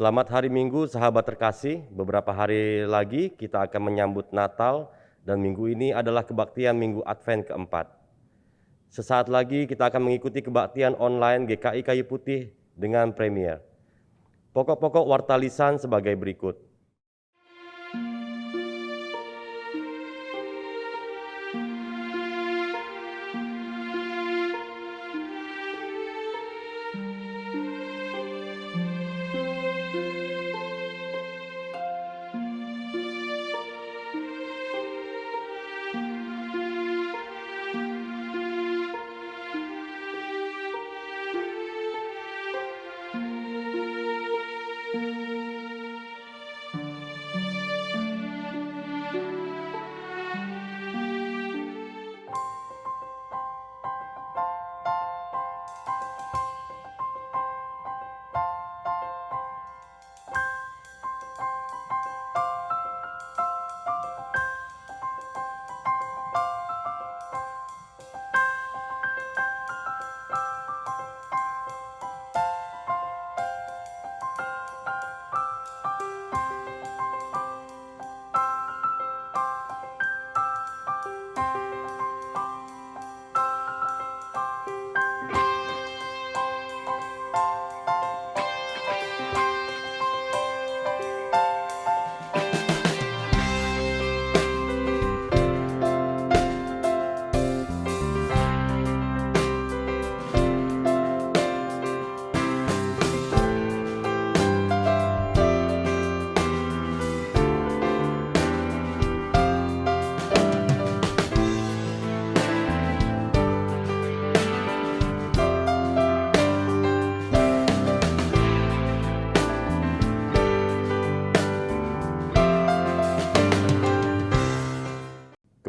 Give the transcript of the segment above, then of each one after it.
Selamat hari Minggu, sahabat terkasih. Beberapa hari lagi kita akan menyambut Natal dan minggu ini adalah kebaktian Minggu Advent keempat. Sesaat lagi kita akan mengikuti kebaktian online GKI Kayu Putih dengan Premier. Pokok-pokok warta lisan sebagai berikut.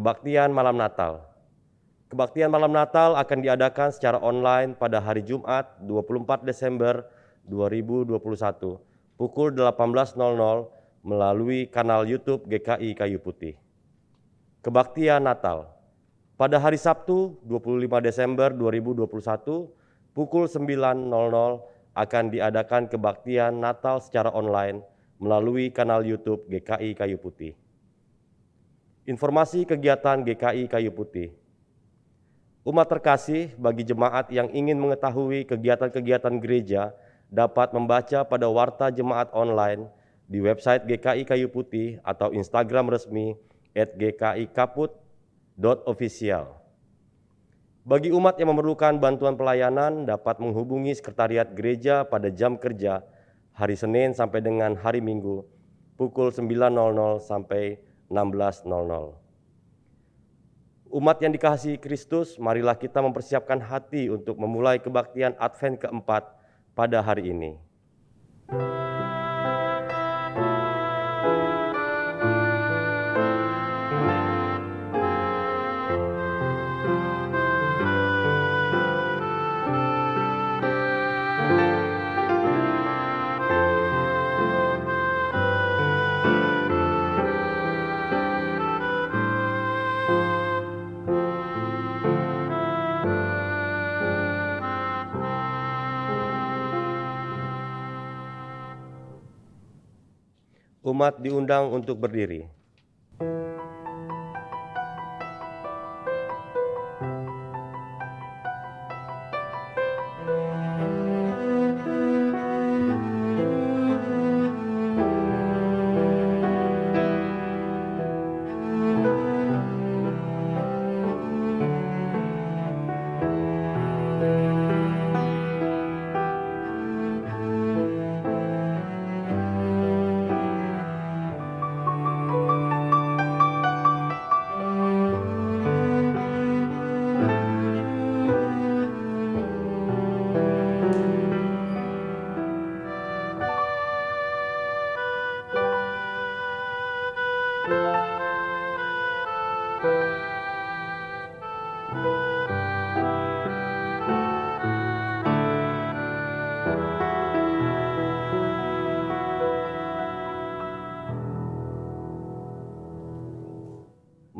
Kebaktian Malam Natal. Kebaktian Malam Natal akan diadakan secara online pada hari Jumat 24 Desember 2021 pukul 18.00 melalui kanal YouTube GKI Kayu Putih. Kebaktian Natal. Pada hari Sabtu 25 Desember 2021 pukul 9.00 akan diadakan kebaktian Natal secara online melalui kanal YouTube GKI Kayu Putih. Informasi kegiatan GKI Kayu Putih. Umat terkasih, bagi jemaat yang ingin mengetahui kegiatan-kegiatan gereja dapat membaca pada warta jemaat online di website GKI Kayu Putih atau Instagram resmi @gkikaput.official. Bagi umat yang memerlukan bantuan pelayanan dapat menghubungi sekretariat gereja pada jam kerja hari Senin sampai dengan hari Minggu pukul 9.00 sampai 16.00. Umat yang dikasihi Kristus, marilah kita mempersiapkan hati untuk memulai kebaktian Advent keempat pada hari ini. Umat diundang untuk berdiri.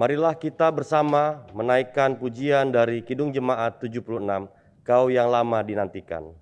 Marilah kita bersama menaikkan pujian dari Kidung Jemaat 76, Kau yang lama dinantikan.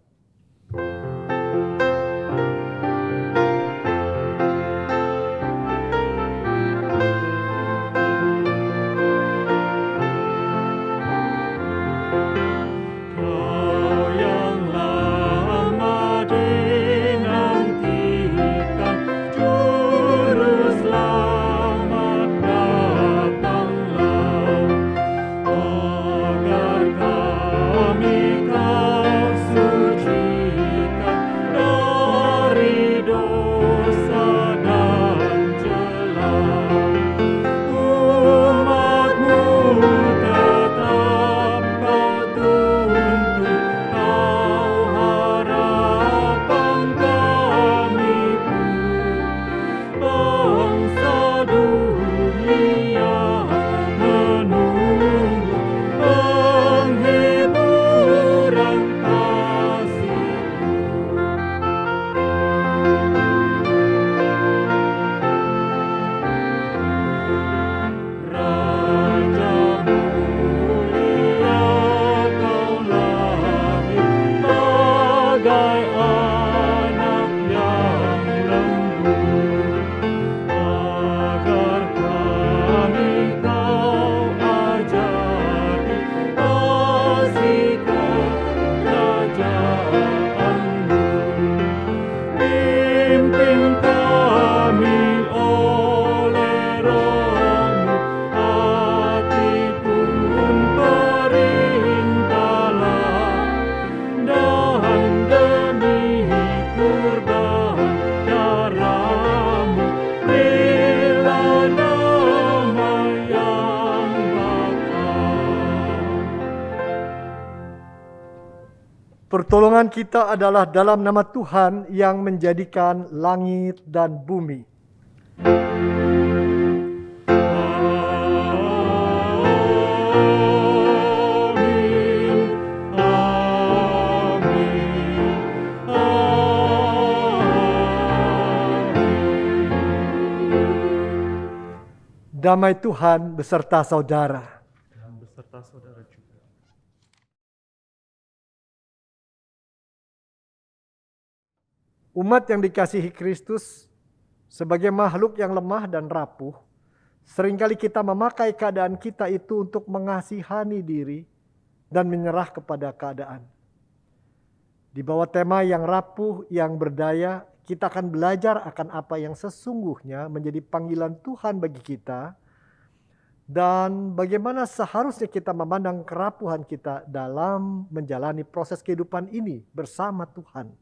Pertolongan kita adalah dalam nama Tuhan yang menjadikan langit dan bumi. Damai Tuhan beserta saudara. Dan beserta saudara juga. Umat yang dikasihi Kristus, sebagai makhluk yang lemah dan rapuh, seringkali kita memakai keadaan kita itu untuk mengasihani diri dan menyerah kepada keadaan. Di bawah tema yang rapuh, yang berdaya, kita akan belajar akan apa yang sesungguhnya menjadi panggilan Tuhan bagi kita dan bagaimana seharusnya kita memandang kerapuhan kita dalam menjalani proses kehidupan ini bersama Tuhan.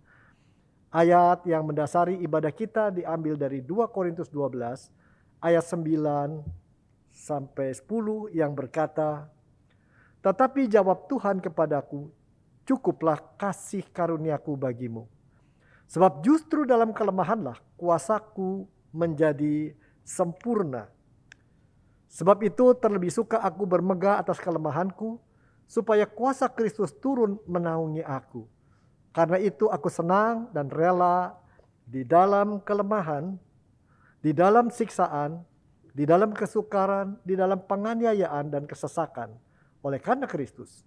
Ayat yang mendasari ibadah kita diambil dari 2 Korintus 12 ayat 9 sampai 10 yang berkata, "Tetapi jawab Tuhan kepadaku, cukuplah kasih karuniaku bagimu. Sebab justru dalam kelemahanlah kuasaku menjadi sempurna. Sebab itu terlebih suka aku bermegah atas kelemahanku, supaya kuasa Kristus turun menaungi aku. Karena itu aku senang dan rela di dalam kelemahan, di dalam siksaan, di dalam kesukaran, di dalam penganiayaan dan kesesakan. Oleh karena Kristus.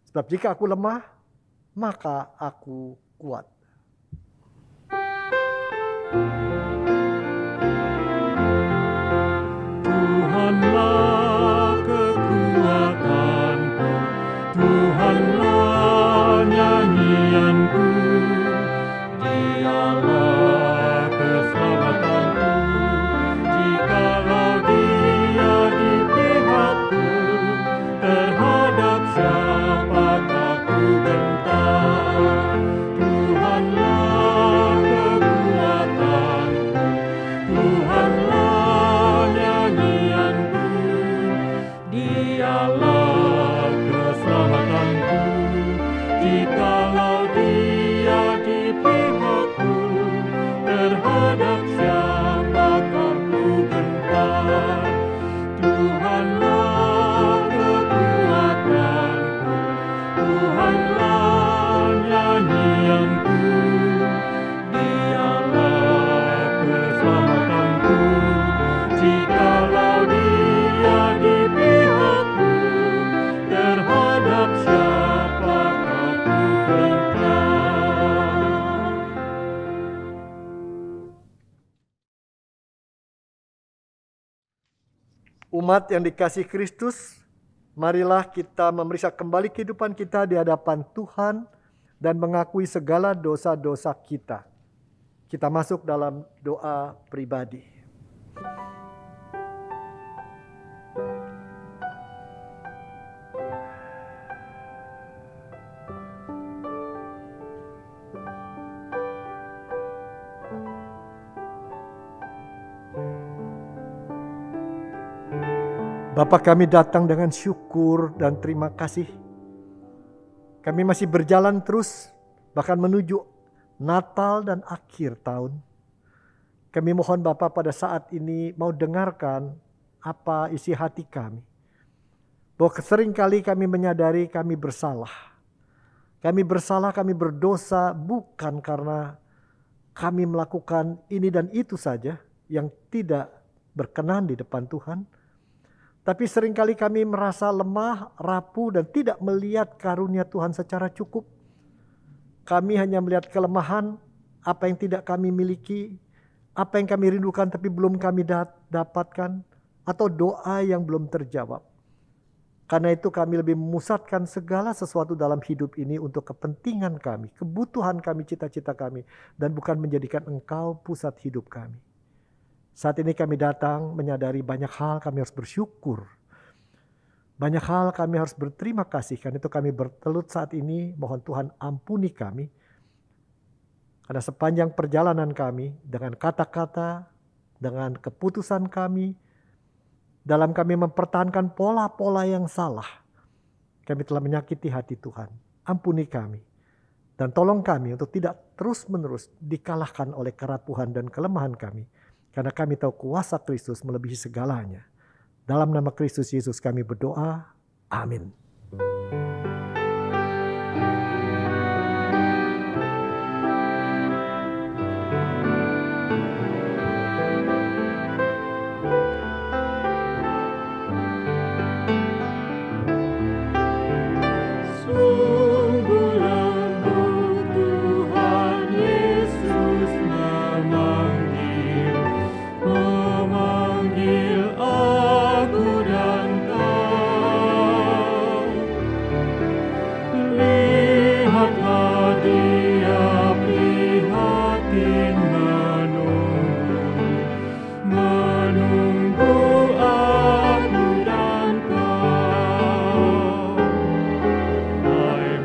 Sebab jika aku lemah, maka aku kuat." Tuhanlah kekuatanku, Tuhanlah nyanyianku, Dialah keselamatanku, jikalau Dia di pihakku, terhadap siapakah ku gentar. Tuhanlah kekuatanku, Tuhanlah nyanyianku, Dialah keselamatanku, jikalau Dia di pihakku, terhadap siapakah ku gentar. Tuhanlah kekuatanku, Tuhanlah nyanyianku, Dialah keselamatanku, jikalau Dia di pihakku, terhadap siapakah ku gentar. Umat yang dikasihi Kristus, marilah kita memeriksa kembali kehidupan kita di hadapan Tuhan dan mengakui segala dosa-dosa kita. Kita masuk dalam doa pribadi. Bapa, kami datang dengan syukur dan terima kasih. Kami masih berjalan terus, bahkan menuju Natal dan akhir tahun. Kami mohon Bapa pada saat ini mau dengarkan apa isi hati kami. Bahwa seringkali kami menyadari kami bersalah. Kami bersalah, kami berdosa bukan karena kami melakukan ini dan itu saja yang tidak berkenan di depan Tuhan. Tapi seringkali kami merasa lemah, rapuh, dan tidak melihat karunia Tuhan secara cukup. Kami hanya melihat kelemahan, apa yang tidak kami miliki, apa yang kami rindukan tapi belum kami dapatkan, atau doa yang belum terjawab. Karena itu kami lebih memusatkan segala sesuatu dalam hidup ini untuk kepentingan kami, kebutuhan kami, cita-cita kami, dan bukan menjadikan Engkau pusat hidup kami. Saat ini kami datang menyadari banyak hal kami harus bersyukur. Banyak hal kami harus berterima kasih. Karena itu kami bertelut saat ini, mohon Tuhan ampuni kami. Karena sepanjang perjalanan kami, dengan kata-kata, dengan keputusan kami, dalam kami mempertahankan pola-pola yang salah, kami telah menyakiti hati Tuhan. Ampuni kami. Dan tolong kami untuk tidak terus-menerus dikalahkan oleh kerapuhan dan kelemahan kami. Karena kami tahu kuasa Kristus melebihi segalanya. Dalam nama Kristus Yesus kami berdoa. Amin. Sungguh lembut Tuhan Yesus memanggil aku dan kau. Lihatlah Dia prihatin menunggu aku dan kau. Hai,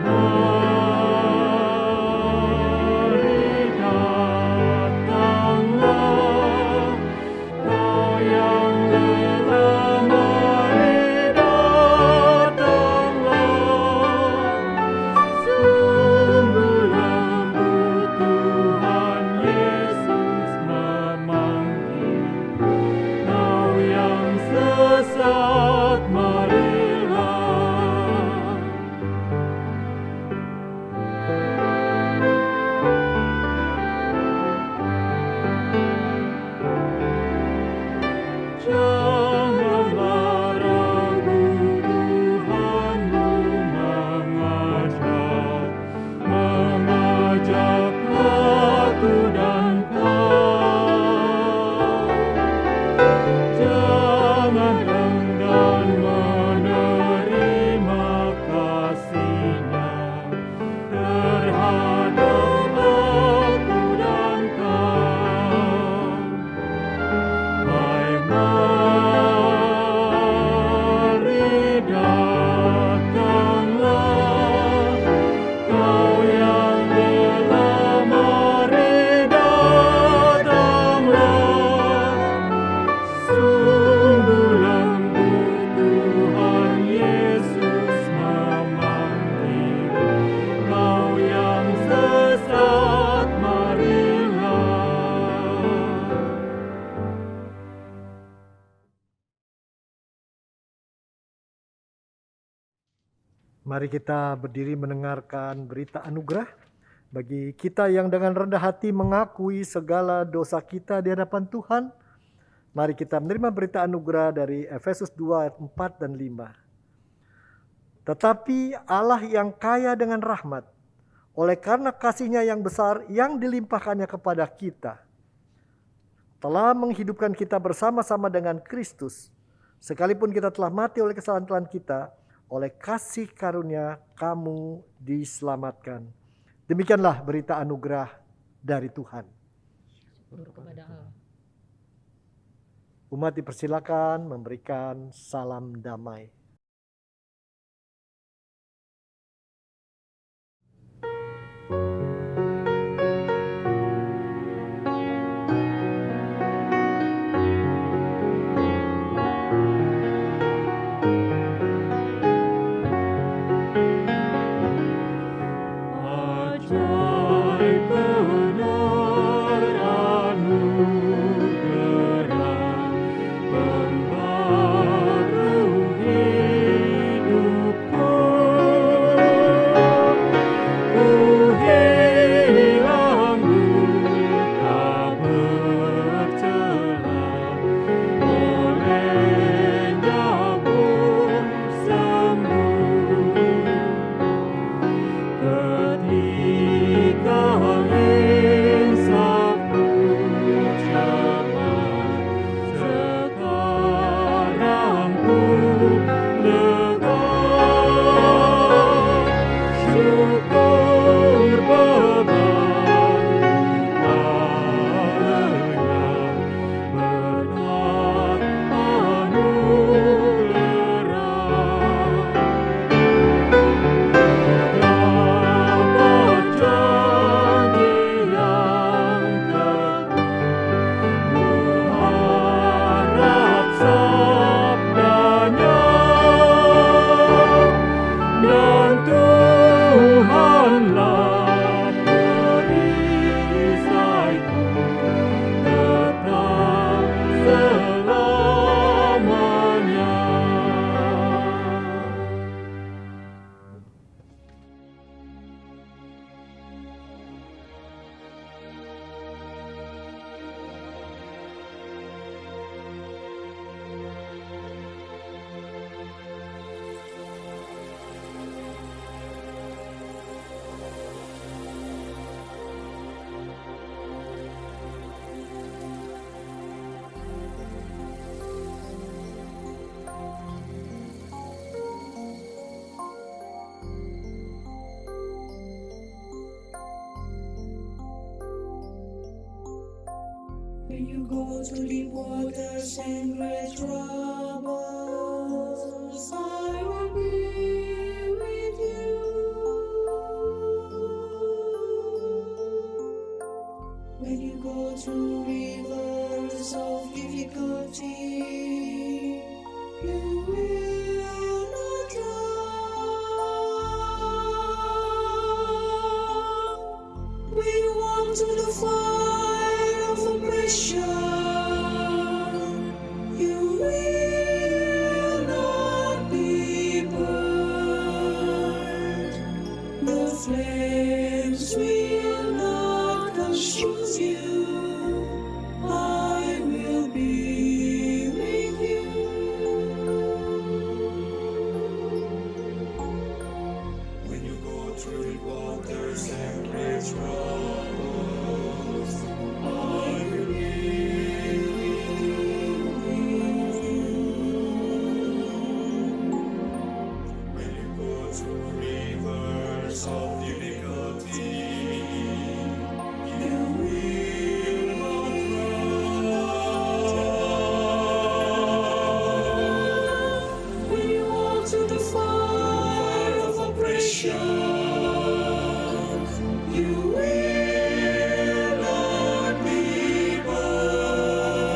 mari datanglah, kau yang lelah, mari datanglah. Sungguh lembut Tuhan Yesus memanggil, kau yang sesat, marilah. Janganlah ragu, Tuhanmu mengajak aku dan kau. Jangan enggan menerima kasih-Nya terhadap aku dan kau. Hai, mari datanglah, kau yang lelah, mari datanglah. Sungguh lembut Tuhan Yesus memanggil, kau yang sesat, marilah. Mari kita berdiri mendengarkan berita anugerah bagi kita yang dengan rendah hati mengakui segala dosa kita di hadapan Tuhan. Mari kita menerima berita anugerah dari Efesus 2 ayat 4 dan 5. Tetapi Allah yang kaya dengan rahmat, oleh karena kasih-Nya yang besar yang dilimpahkannya kepada kita, telah menghidupkan kita bersama-sama dengan Kristus. Sekalipun kita telah mati oleh kesalahan kita, oleh kasih karunia kamu diselamatkan. Demikianlah berita anugerah dari Tuhan. Syukur kepada Allah. Umat dipersilakan memberikan salam damai. Ajaib benar anugerah pembaru hidup. When you go through deep waters and great troubles, I will be with you. When you go through rivers of difficulty, you will not drown. When you walk through the fire of oppression, you will not be burned. The flames will not consume you. I will be with you. When you go through the waters and great troubles, I will be with you. When you go through rivers of difficulty, you will not drown. When you walk through the fire of oppression, you will not be burned.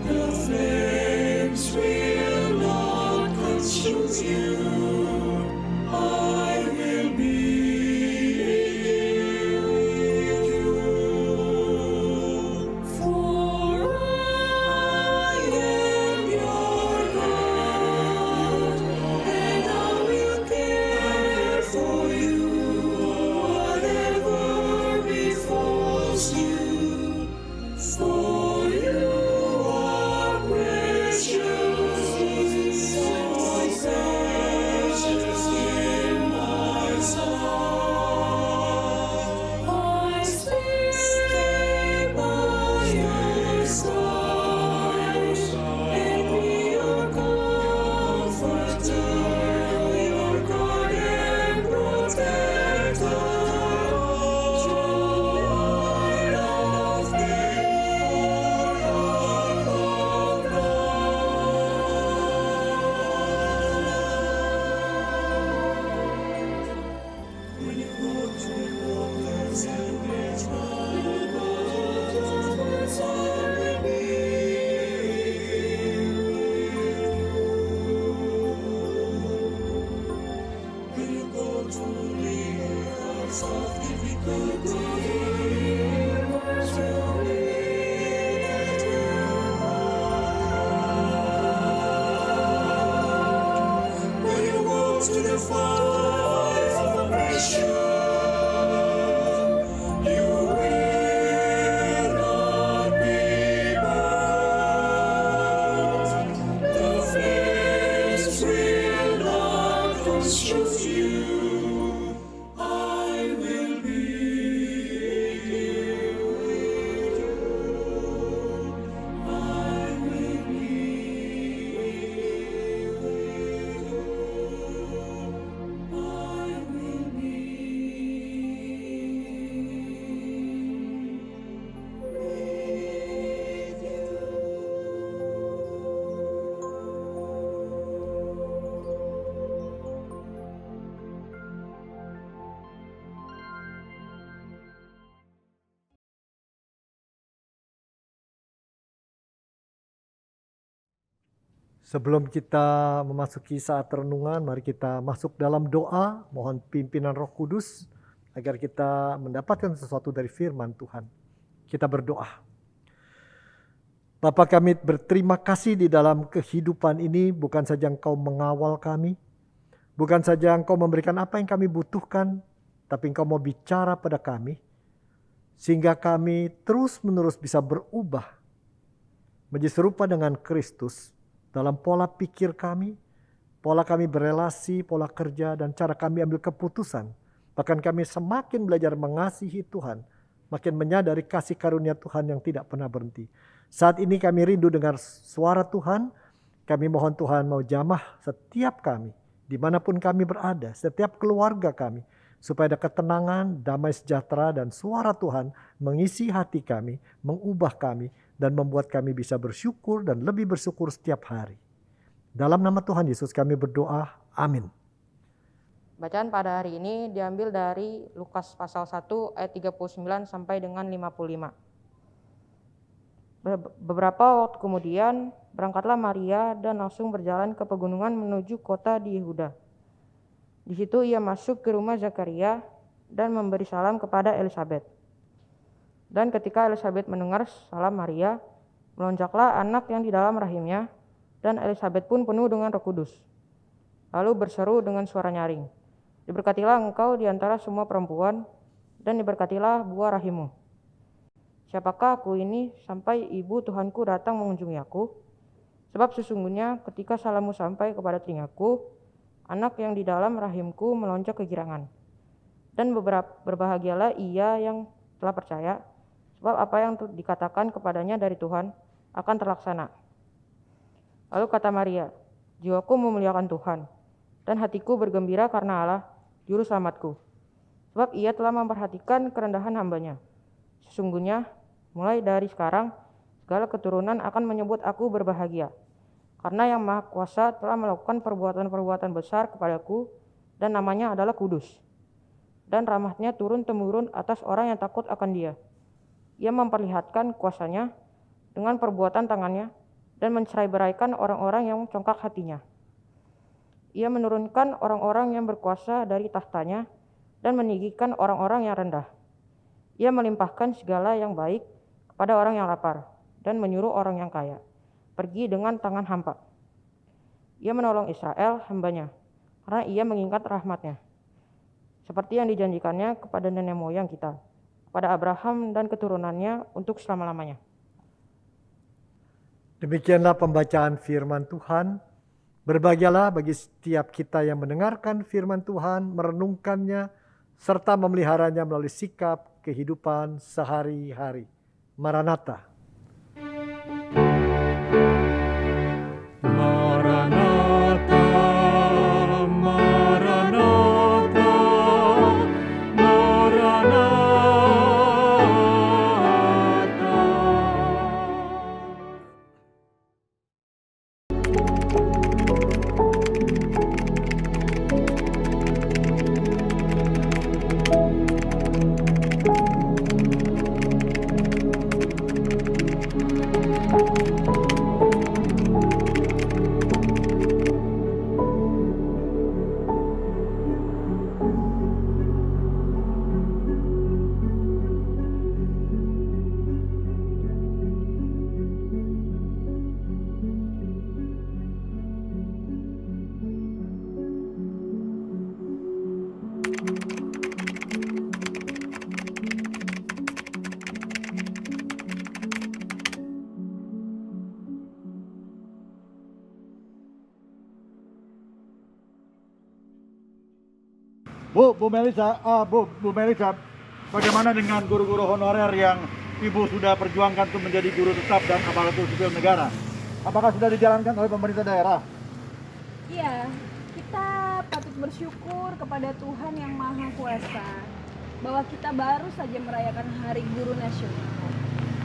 The flames will not consume you. I will be with you. For I am your God, and I will care for you. Whatever befalls you, for you are precious in my sight. I stay by your side and be your comforter, your guard and protector. Joy of me, Lord of love. When you go through the waters and great troubles, I will be with you. When you go through rivers of difficulty, rivers will be that will. When you walk through the fire of oppression, you will not be burned. The flames will not consume you. I will be with you. I will be with you. I will be Sebelum kita memasuki saat renungan, mari kita masuk dalam doa, mohon pimpinan Roh Kudus agar kita mendapatkan sesuatu dari firman Tuhan. Kita berdoa. Bapa, kami berterima kasih di dalam kehidupan ini, bukan saja Engkau mengawal kami, bukan saja Engkau memberikan apa yang kami butuhkan, tapi Engkau mau bicara pada kami, sehingga kami terus-menerus bisa berubah menjadi serupa dengan Kristus dalam pola pikir kami, pola kami berelasi, pola kerja, dan cara kami ambil keputusan. Bahkan kami semakin belajar mengasihi Tuhan, makin menyadari kasih karunia Tuhan yang tidak pernah berhenti. Saat ini kami rindu dengar suara Tuhan, kami mohon Tuhan mau jamah setiap kami, dimanapun kami berada, setiap keluarga kami, supaya ada ketenangan, damai sejahtera, dan suara Tuhan mengisi hati kami, mengubah kami, dan membuat kami bisa bersyukur dan lebih bersyukur setiap hari. Dalam nama Tuhan Yesus kami berdoa, amin. Bacaan pada hari ini diambil dari Lukas pasal 1 ayat 39 sampai dengan 55. Beberapa waktu kemudian berangkatlah Maria dan langsung berjalan ke pegunungan menuju kota di Yehuda. Di situ ia masuk ke rumah Zakaria dan memberi salam kepada Elisabet. Dan ketika Elisabet mendengar salam Maria, melonjaklah anak yang di dalam rahimnya, dan Elisabet pun penuh dengan Roh Kudus. Lalu berseru dengan suara nyaring, "Diberkatilah engkau di antara semua perempuan, dan diberkatilah buah rahimmu. Siapakah aku ini sampai ibu Tuhanku datang mengunjungi aku? Sebab sesungguhnya ketika salammu sampai kepada telingaku, anak yang di dalam rahimku melonjak kegirangan. Dan berbahagialah ia yang telah percaya, sebab apa yang dikatakan kepadanya dari Tuhan akan terlaksana." Lalu kata Maria, "Jiwaku memuliakan Tuhan, dan hatiku bergembira karena Allah, Juru Selamatku. Sebab ia telah memperhatikan kerendahan hambanya. Sesungguhnya, mulai dari sekarang, segala keturunan akan menyebut aku berbahagia. Karena Yang Maha Kuasa telah melakukan perbuatan-perbuatan besar kepadaku, dan namanya adalah kudus. Dan rahmatnya turun-temurun atas orang yang takut akan Dia. Ia memperlihatkan kuasanya dengan perbuatan tangannya, dan mencerai-beraikan orang-orang yang congkak hatinya. Ia menurunkan orang-orang yang berkuasa dari tahtanya, dan meninggikan orang-orang yang rendah. Ia melimpahkan segala yang baik kepada orang yang lapar, dan menyuruh orang yang kaya pergi dengan tangan hampa. Ia menolong Israel hambanya, karena ia mengingat rahmatnya, seperti yang dijanjikannya kepada nenek moyang kita, kepada Abraham dan keturunannya untuk selama-lamanya." Demikianlah pembacaan firman Tuhan. Berbahagialah bagi setiap kita yang mendengarkan firman Tuhan, merenungkannya, serta memeliharanya melalui sikap kehidupan sehari-hari. Maranatha. Maranatha, Maranatha, Maranatha. Bu Melisa, bagaimana dengan guru-guru honorer yang Ibu sudah perjuangkan untuk menjadi guru tetap dan aparatur sipil negara? Apakah sudah dijalankan oleh pemerintah daerah? Iya, kita patut bersyukur kepada Tuhan Yang Maha Kuasa bahwa kita baru saja merayakan Hari Guru Nasional,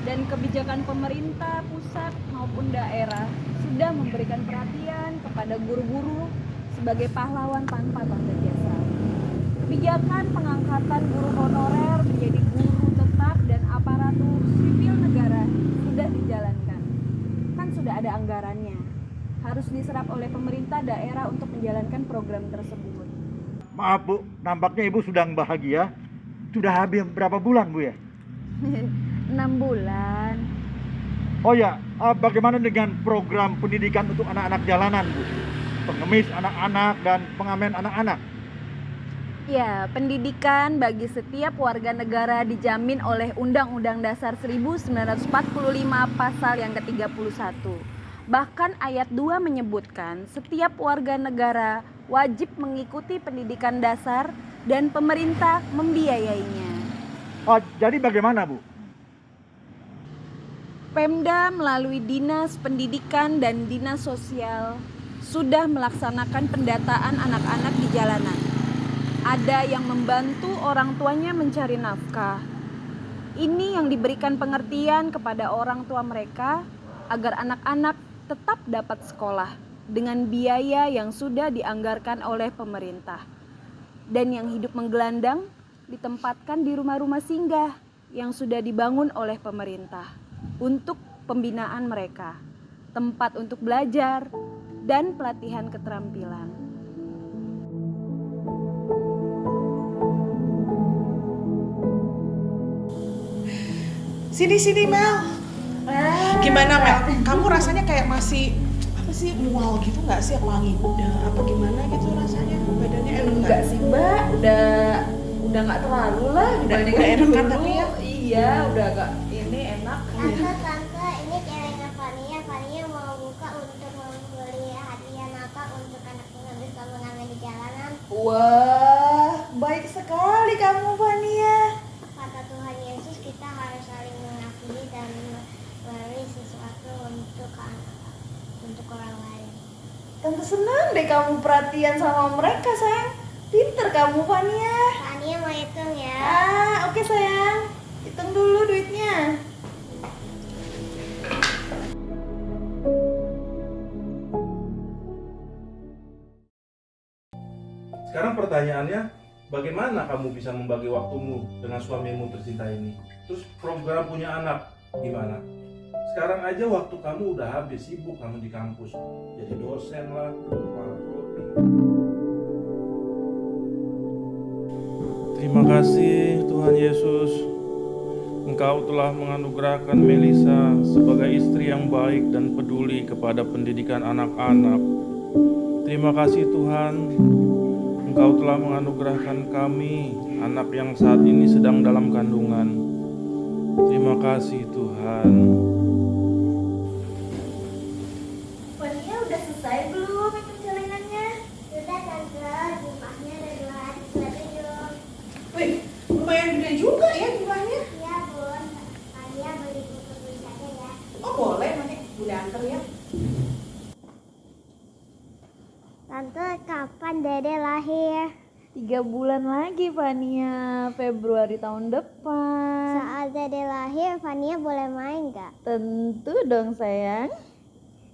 dan kebijakan pemerintah pusat maupun daerah sudah memberikan perhatian kepada guru-guru sebagai pahlawan tanpa tanda jasa. Kebijakan pengangkatan guru honorer menjadi guru tetap dan aparatur sipil negara sudah dijalankan. Kan sudah ada anggarannya. Harus diserap oleh pemerintah daerah untuk menjalankan program tersebut. Maaf Bu, nampaknya Ibu sedang bahagia. Sudah habis berapa bulan Bu ya? 6 bulan. Oh ya, bagaimana dengan program pendidikan untuk anak-anak jalanan Bu? Pengemis anak-anak dan pengamen anak-anak. Ya, pendidikan bagi setiap warga negara dijamin oleh Undang-Undang Dasar 1945 pasal yang ke-31. Bahkan ayat 2 menyebutkan setiap warga negara wajib mengikuti pendidikan dasar dan pemerintah membiayainya. Jadi bagaimana Bu? Pemda melalui Dinas Pendidikan dan Dinas Sosial sudah melaksanakan pendataan anak-anak di jalanan. Ada yang membantu orang tuanya mencari nafkah. Ini yang diberikan pengertian kepada orang tua mereka agar anak-anak tetap dapat sekolah dengan biaya yang sudah dianggarkan oleh pemerintah. Dan yang hidup menggelandang ditempatkan di rumah-rumah singgah yang sudah dibangun oleh pemerintah untuk pembinaan mereka, tempat untuk belajar, dan pelatihan keterampilan. Sini Mel. Gimana Mel? Kamu rasanya kayak masih apa sih, mual gitu nggak sih? Wangi udah apa gimana gitu rasanya? Badannya enak Enggak sih Mbak, udah nggak terlalu lah dibanding udah enak kan dulu. tapi ya? Iya, udah agak ini enak. Tante, ini celengan Fania. Fania mau buka untuk membeli hadiah Natal untuk anak yang habis pengamen di jalanan. Wah, baik sekali kamu Fania. Kata Tuhan Yesus, kita harus saling mengasihi dan memberi sesuatu untuk orang lain. Tante senang deh kamu perhatian sama mereka sayang. Pinter kamu Fania. Fania mau hitung ya. Oke sayang. Hitung dulu duitnya. Sekarang pertanyaannya, bagaimana kamu bisa membagi waktumu dengan suamimu tercinta ini? Terus program punya anak, gimana? Sekarang aja waktu kamu udah habis, sibuk kamu di kampus. Jadi dosen lah, kepala prodi. Terima kasih Tuhan Yesus. Engkau telah menganugerahkan Melisa sebagai istri yang baik dan peduli kepada pendidikan anak-anak. Terima kasih Tuhan, Engkau telah menganugerahkan kami, anak yang saat ini sedang dalam kandungan. Terima kasih Tuhan. Fania udah selesai belum hitung celengannya? Sudah Tante, jumlahnya ada 2 hari sudah 7. Wih, lumayan gede juga ya jumlahnya. Iya Bun, Fania beli buku tulisannya ya. Oh boleh, nanti Bunda antar ya. Tante, kapan Dede lahir? 3 bulan lagi Fania, Februari tahun depan. Saat Dede lahir, Fania boleh main gak? Tentu dong sayang.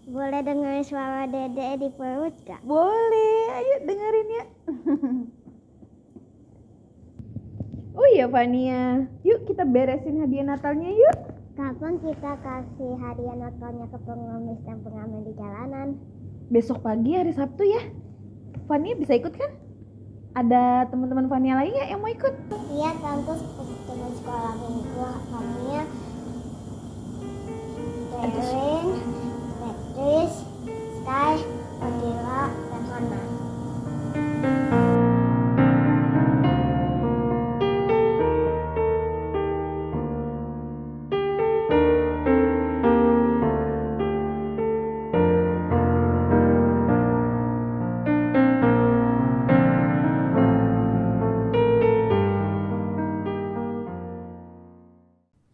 Boleh dengar suara Dede di perut gak? Boleh, ayo dengerin ya. Oh iya Fania, yuk kita beresin hadiah Natalnya yuk. Kapan kita kasih hadiah Natalnya ke pengemis dan pengamen di jalanan? Besok pagi hari Sabtu ya. Fania bisa ikut kan? Ada teman-teman Fania lagi nggak yang mau ikut? Iya Tante, seperti teman sekolah minggu Fania, Darren, Patrice, Sky, Odila, dan Hana.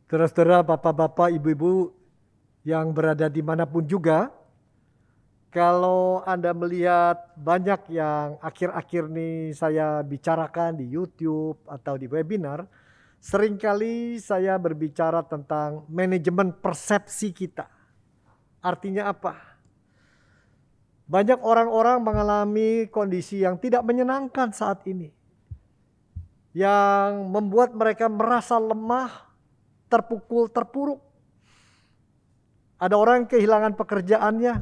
Saudara-saudara, bapak-bapak, ibu-ibu yang berada dimanapun juga, kalau Anda melihat banyak yang akhir-akhir ini saya bicarakan di YouTube atau di webinar, seringkali saya berbicara tentang manajemen persepsi kita. Artinya apa? Banyak orang-orang mengalami kondisi yang tidak menyenangkan saat ini, yang membuat mereka merasa lemah, terpukul, terpuruk. Ada orang yang kehilangan pekerjaannya.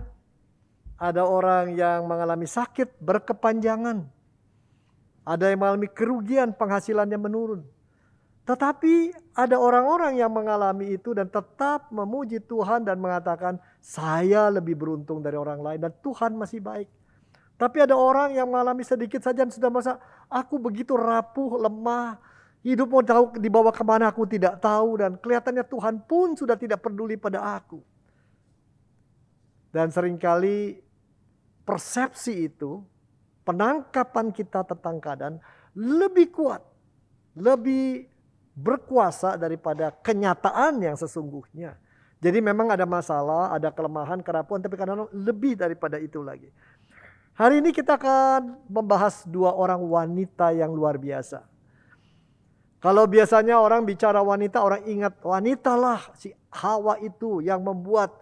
Ada orang yang mengalami sakit berkepanjangan. Ada yang mengalami kerugian, penghasilannya menurun. Tetapi ada orang-orang yang mengalami itu dan tetap memuji Tuhan dan mengatakan, saya lebih beruntung dari orang lain dan Tuhan masih baik. Tapi ada orang yang mengalami sedikit saja dan sudah merasa, aku begitu rapuh, lemah, hidup mau tahu dibawa kemana aku tidak tahu, dan kelihatannya Tuhan pun sudah tidak peduli pada aku. Dan seringkali persepsi itu, penangkapan kita tentang keadaan lebih kuat, lebih berkuasa daripada kenyataan yang sesungguhnya. Jadi memang ada masalah, ada kelemahan, kerapuan, tapi kadang-kadang lebih daripada itu lagi. Hari ini kita akan membahas dua orang wanita yang luar biasa. Kalau biasanya orang bicara wanita, orang ingat wanitalah si Hawa itu yang membuat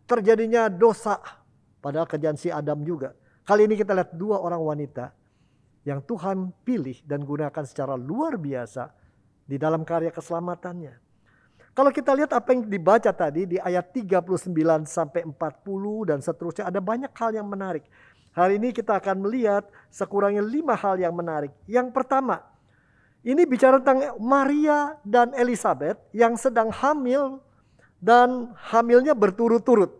terjadinya dosa. Padahal kerjaan si Adam juga. Kali ini kita lihat dua orang wanita yang Tuhan pilih dan gunakan secara luar biasa di dalam karya keselamatannya. Kalau kita lihat apa yang dibaca tadi di ayat 39 sampai 40 dan seterusnya, ada banyak hal yang menarik. Hari ini kita akan melihat sekurangnya 5 hal yang menarik. Yang pertama, ini bicara tentang Maria dan Elizabeth yang sedang hamil dan hamilnya berturut-turut.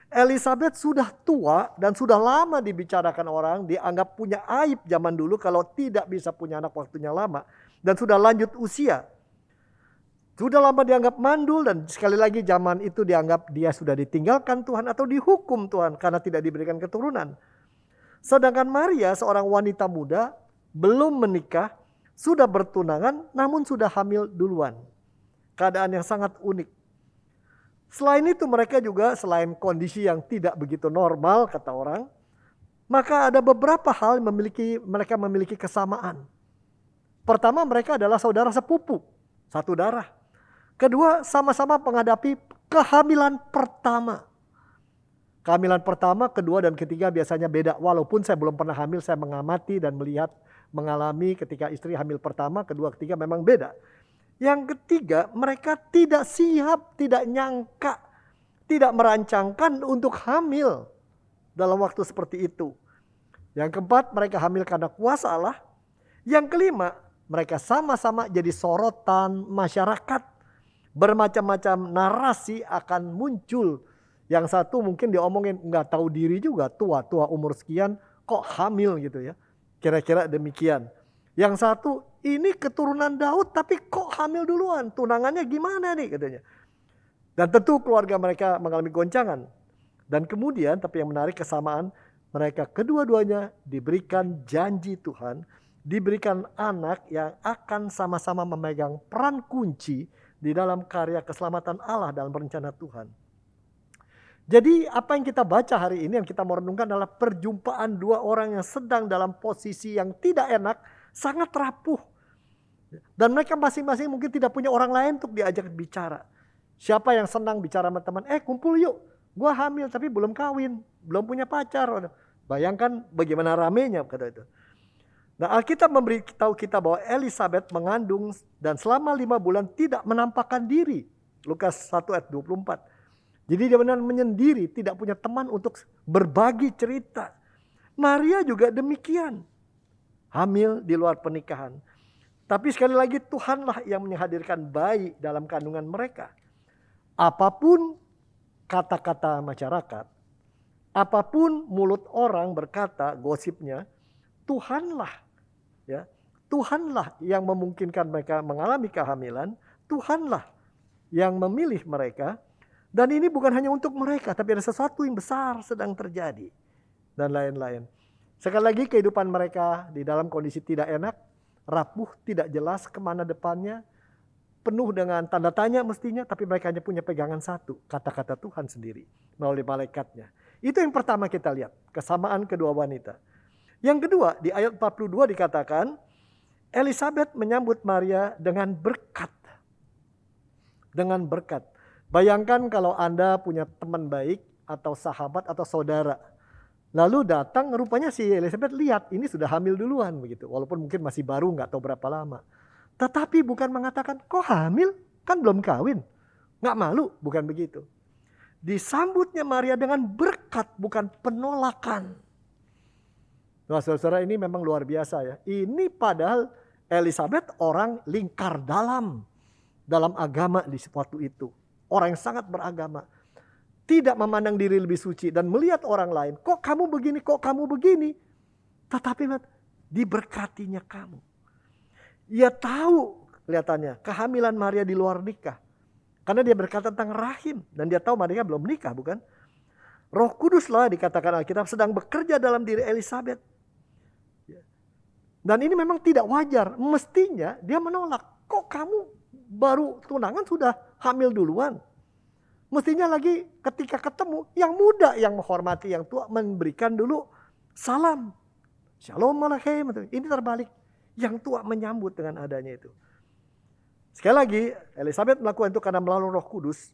Elizabeth sudah tua dan sudah lama dibicarakan orang, dianggap punya aib zaman dulu kalau tidak bisa punya anak waktunya lama. Dan sudah lanjut usia. Sudah lama dianggap mandul dan sekali lagi zaman itu dianggap dia sudah ditinggalkan Tuhan atau dihukum Tuhan karena tidak diberikan keturunan. Sedangkan Maria seorang wanita muda belum menikah, sudah bertunangan namun sudah hamil duluan. Keadaan yang sangat unik. Selain itu mereka juga selain kondisi yang tidak begitu normal kata orang, maka ada beberapa hal yang mereka memiliki kesamaan. Pertama, mereka adalah saudara sepupu, satu darah. Kedua, sama-sama menghadapi kehamilan pertama. Kehamilan pertama, kedua, dan ketiga biasanya beda. Walaupun saya belum pernah hamil, saya mengamati dan melihat, mengalami ketika istri hamil pertama, kedua, ketiga memang beda. Yang ketiga, mereka tidak siap, tidak nyangka, tidak merancangkan untuk hamil dalam waktu seperti itu. Yang keempat, mereka hamil karena kuasa Allah. Yang kelima, mereka sama-sama jadi sorotan masyarakat. Bermacam-macam narasi akan muncul. Yang satu mungkin diomongin nggak tahu diri juga, tua umur sekian kok hamil gitu ya. Kira-kira demikian. Yang satu ini keturunan Daud tapi kok hamil duluan, tunangannya gimana nih katanya. Dan tentu keluarga mereka mengalami goncangan. Dan kemudian tapi yang menarik kesamaan, mereka kedua-duanya diberikan janji Tuhan, diberikan anak yang akan sama-sama memegang peran kunci di dalam karya keselamatan Allah dalam rencana Tuhan. Jadi apa yang kita baca hari ini yang kita mau renungkan adalah perjumpaan dua orang yang sedang dalam posisi yang tidak enak, sangat rapuh. Dan mereka masing-masing mungkin tidak punya orang lain untuk diajak bicara. Siapa yang senang bicara sama teman, kumpul yuk, gua hamil tapi belum kawin, belum punya pacar. Bayangkan bagaimana ramenya kata itu. Nah, Alkitab memberitahu kita bahwa Elizabeth mengandung dan selama 5 bulan tidak menampakkan diri. Lukas 1 ayat 24. Jadi dia benar menyendiri, tidak punya teman untuk berbagi cerita. Maria juga demikian. Hamil di luar pernikahan. Tapi sekali lagi Tuhanlah yang menghadirkan bayi dalam kandungan mereka. Apapun kata-kata masyarakat, apapun mulut orang berkata, gosipnya, Tuhanlah. Ya, Tuhanlah yang memungkinkan mereka mengalami kehamilan, Tuhanlah yang memilih mereka, dan ini bukan hanya untuk mereka, tapi ada sesuatu yang besar sedang terjadi, dan lain-lain. Sekali lagi kehidupan mereka di dalam kondisi tidak enak, rapuh, tidak jelas kemana depannya, penuh dengan tanda tanya mestinya, tapi mereka hanya punya pegangan satu, kata-kata Tuhan sendiri melalui malaikatnya. Itu yang pertama kita lihat, kesamaan kedua wanita. Yang kedua, di ayat 42 dikatakan, Elizabeth menyambut Maria dengan berkat. Dengan berkat. Bayangkan kalau Anda punya teman baik, atau sahabat, atau saudara. Lalu datang, rupanya si Elizabeth lihat, ini sudah hamil duluan begitu. Walaupun mungkin masih baru, nggak tahu berapa lama. Tetapi bukan mengatakan, kok hamil? Kan belum kawin. Nggak malu, bukan begitu. Disambutnya Maria dengan berkat, bukan penolakan. Nah, saudara ini memang luar biasa ya. Ini padahal Elizabeth orang lingkar dalam agama di waktu itu. Orang yang sangat beragama. Tidak memandang diri lebih suci dan melihat orang lain. Kok kamu begini, kok kamu begini. Tetapi diberkatinya kamu. Ia tahu kelihatannya kehamilan Maria di luar nikah. Karena dia berkata tentang rahim. Dan dia tahu Maria belum nikah bukan. Roh Kuduslah dikatakan Alkitab sedang bekerja dalam diri Elizabeth. Dan ini memang tidak wajar. Mestinya dia menolak. Kok kamu baru tunangan sudah hamil duluan? Mestinya lagi ketika ketemu yang muda yang menghormati yang tua memberikan dulu Salam, Shalom Aleichem. Ini terbalik. Yang tua menyambut dengan adanya itu. Sekali lagi, Elizabeth melakukan itu karena melalui Roh Kudus.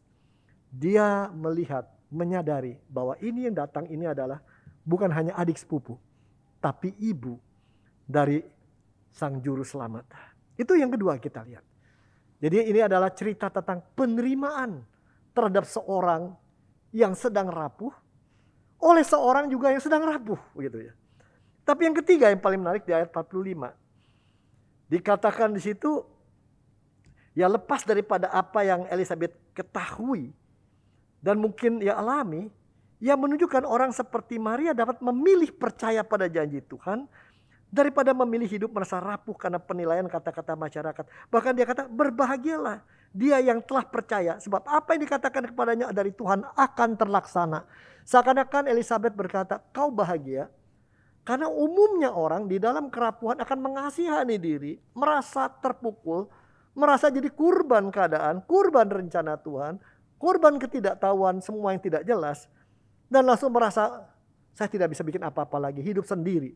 Dia melihat, menyadari bahwa ini yang datang ini adalah bukan hanya adik sepupu, tapi ibu dari Sang Juru Selamat. Itu yang kedua kita lihat. Jadi ini adalah cerita tentang penerimaan terhadap seorang yang sedang rapuh oleh seorang juga yang sedang rapuh, begitu ya. Tapi yang ketiga yang paling menarik di ayat 45. Dikatakan di situ, ya lepas daripada apa yang Elizabeth ketahui dan mungkin ia alami, ia menunjukkan orang seperti Maria dapat memilih percaya pada janji Tuhan daripada memilih hidup merasa rapuh karena penilaian kata-kata masyarakat. Bahkan dia kata, berbahagialah dia yang telah percaya sebab apa yang dikatakan kepadanya dari Tuhan akan terlaksana. Seakan-akan Elizabeth berkata, kau bahagia karena umumnya orang di dalam kerapuhan akan mengasihani diri, merasa terpukul, merasa jadi kurban keadaan, kurban rencana Tuhan, kurban ketidaktahuan semua yang tidak jelas. Dan langsung merasa, saya tidak bisa bikin apa-apa lagi, hidup sendiri.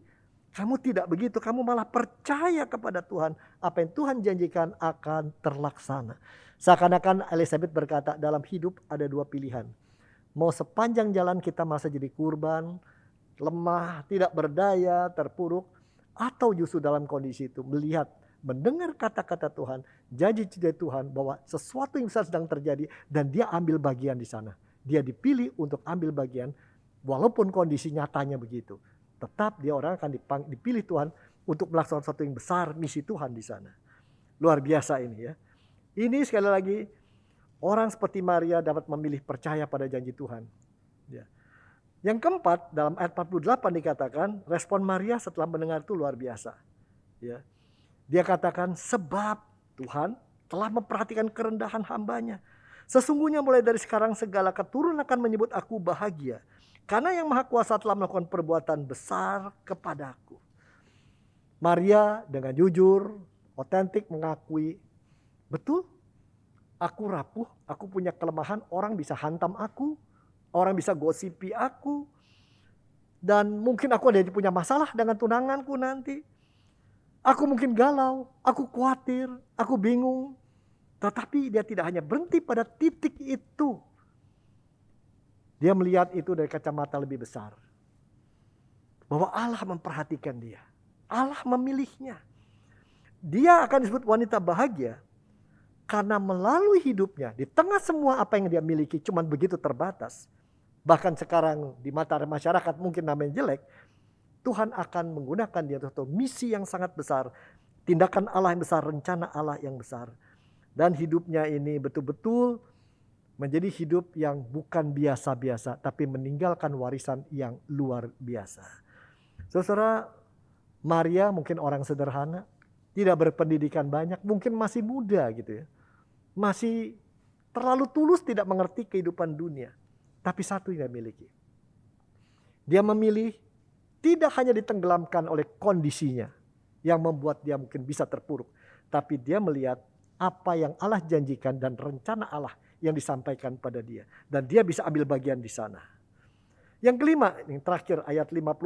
Kamu tidak begitu, kamu malah percaya kepada Tuhan. Apa yang Tuhan janjikan akan terlaksana. Seakan-akan Elizabeth berkata, dalam hidup ada dua pilihan. Mau sepanjang jalan kita merasa jadi kurban, lemah, tidak berdaya, terpuruk. Atau justru dalam kondisi itu melihat, mendengar kata-kata Tuhan, janji-janji Tuhan bahwa sesuatu yang besar sedang terjadi dan dia ambil bagian di sana. Dia dipilih untuk ambil bagian walaupun kondisi nyatanya begitu. Tetap dia orang akan dipilih Tuhan untuk melaksanakan sesuatu yang besar, misi Tuhan di sana. Luar biasa ini ya. Ini sekali lagi orang seperti Maria dapat memilih percaya pada janji Tuhan. Ya. Yang keempat dalam ayat 48 dikatakan respon Maria setelah mendengar itu luar biasa. Ya. Dia katakan sebab Tuhan telah memperhatikan kerendahan hambanya. Sesungguhnya mulai dari sekarang segala keturunan akan menyebut aku bahagia. Karena yang Maha Kuasa telah melakukan perbuatan besar kepadaku. Maria dengan jujur, otentik mengakui, betul, aku rapuh, aku punya kelemahan, orang bisa hantam aku, orang bisa gosipi aku, dan mungkin aku ada punya masalah dengan tunanganku nanti. Aku mungkin galau, aku khawatir, aku bingung. Tetapi dia tidak hanya berhenti pada titik itu. Dia melihat itu dari kacamata lebih besar. Bahwa Allah memperhatikan dia. Allah memilihnya. Dia akan disebut wanita bahagia. Karena melalui hidupnya. Di tengah semua apa yang dia miliki. Cuman begitu terbatas. Bahkan sekarang di mata masyarakat mungkin namanya jelek. Tuhan akan menggunakan dia untuk misi yang sangat besar. Tindakan Allah yang besar. Rencana Allah yang besar. Dan hidupnya ini betul-betul menjadi hidup yang bukan biasa-biasa, tapi meninggalkan warisan yang luar biasa. Saudara, Maria mungkin orang sederhana, tidak berpendidikan banyak, mungkin masih muda gitu ya. Masih terlalu tulus tidak mengerti kehidupan dunia. Tapi satu yang dia miliki. Dia memilih tidak hanya ditenggelamkan oleh kondisinya yang membuat dia mungkin bisa terpuruk. Tapi dia melihat apa yang Allah janjikan dan rencana Allah yang disampaikan pada dia. Dan dia bisa ambil bagian di sana. Yang kelima, yang terakhir ayat 56.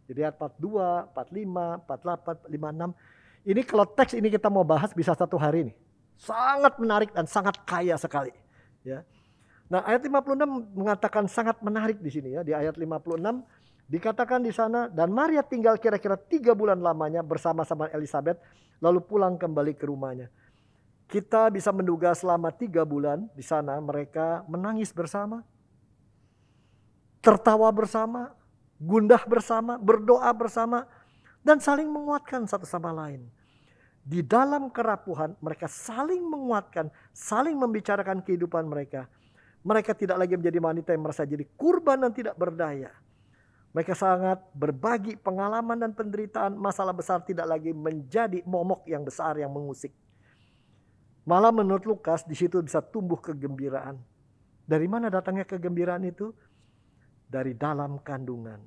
Jadi ayat 42, 45, 48, 56. Ini kalau teks ini kita mau bahas bisa satu hari nih. Sangat menarik dan sangat kaya sekali. Ya. Nah ayat 56 mengatakan sangat menarik di sini ya. Di ayat 56 dikatakan di sana, dan Maria tinggal kira-kira 3 bulan lamanya bersama-sama Elizabeth. Lalu pulang kembali ke rumahnya. Kita bisa menduga selama 3 bulan di sana mereka menangis bersama, tertawa bersama, gundah bersama, berdoa bersama, dan saling menguatkan satu sama lain. Di dalam kerapuhan mereka saling menguatkan, saling membicarakan kehidupan mereka. Mereka tidak lagi menjadi wanita yang merasa jadi kurban dan tidak berdaya. Mereka sangat berbagi pengalaman dan penderitaan, masalah besar tidak lagi menjadi momok yang besar yang mengusik. Malah menurut Lukas di situ bisa tumbuh kegembiraan. Dari mana datangnya kegembiraan itu? Dari dalam kandungan.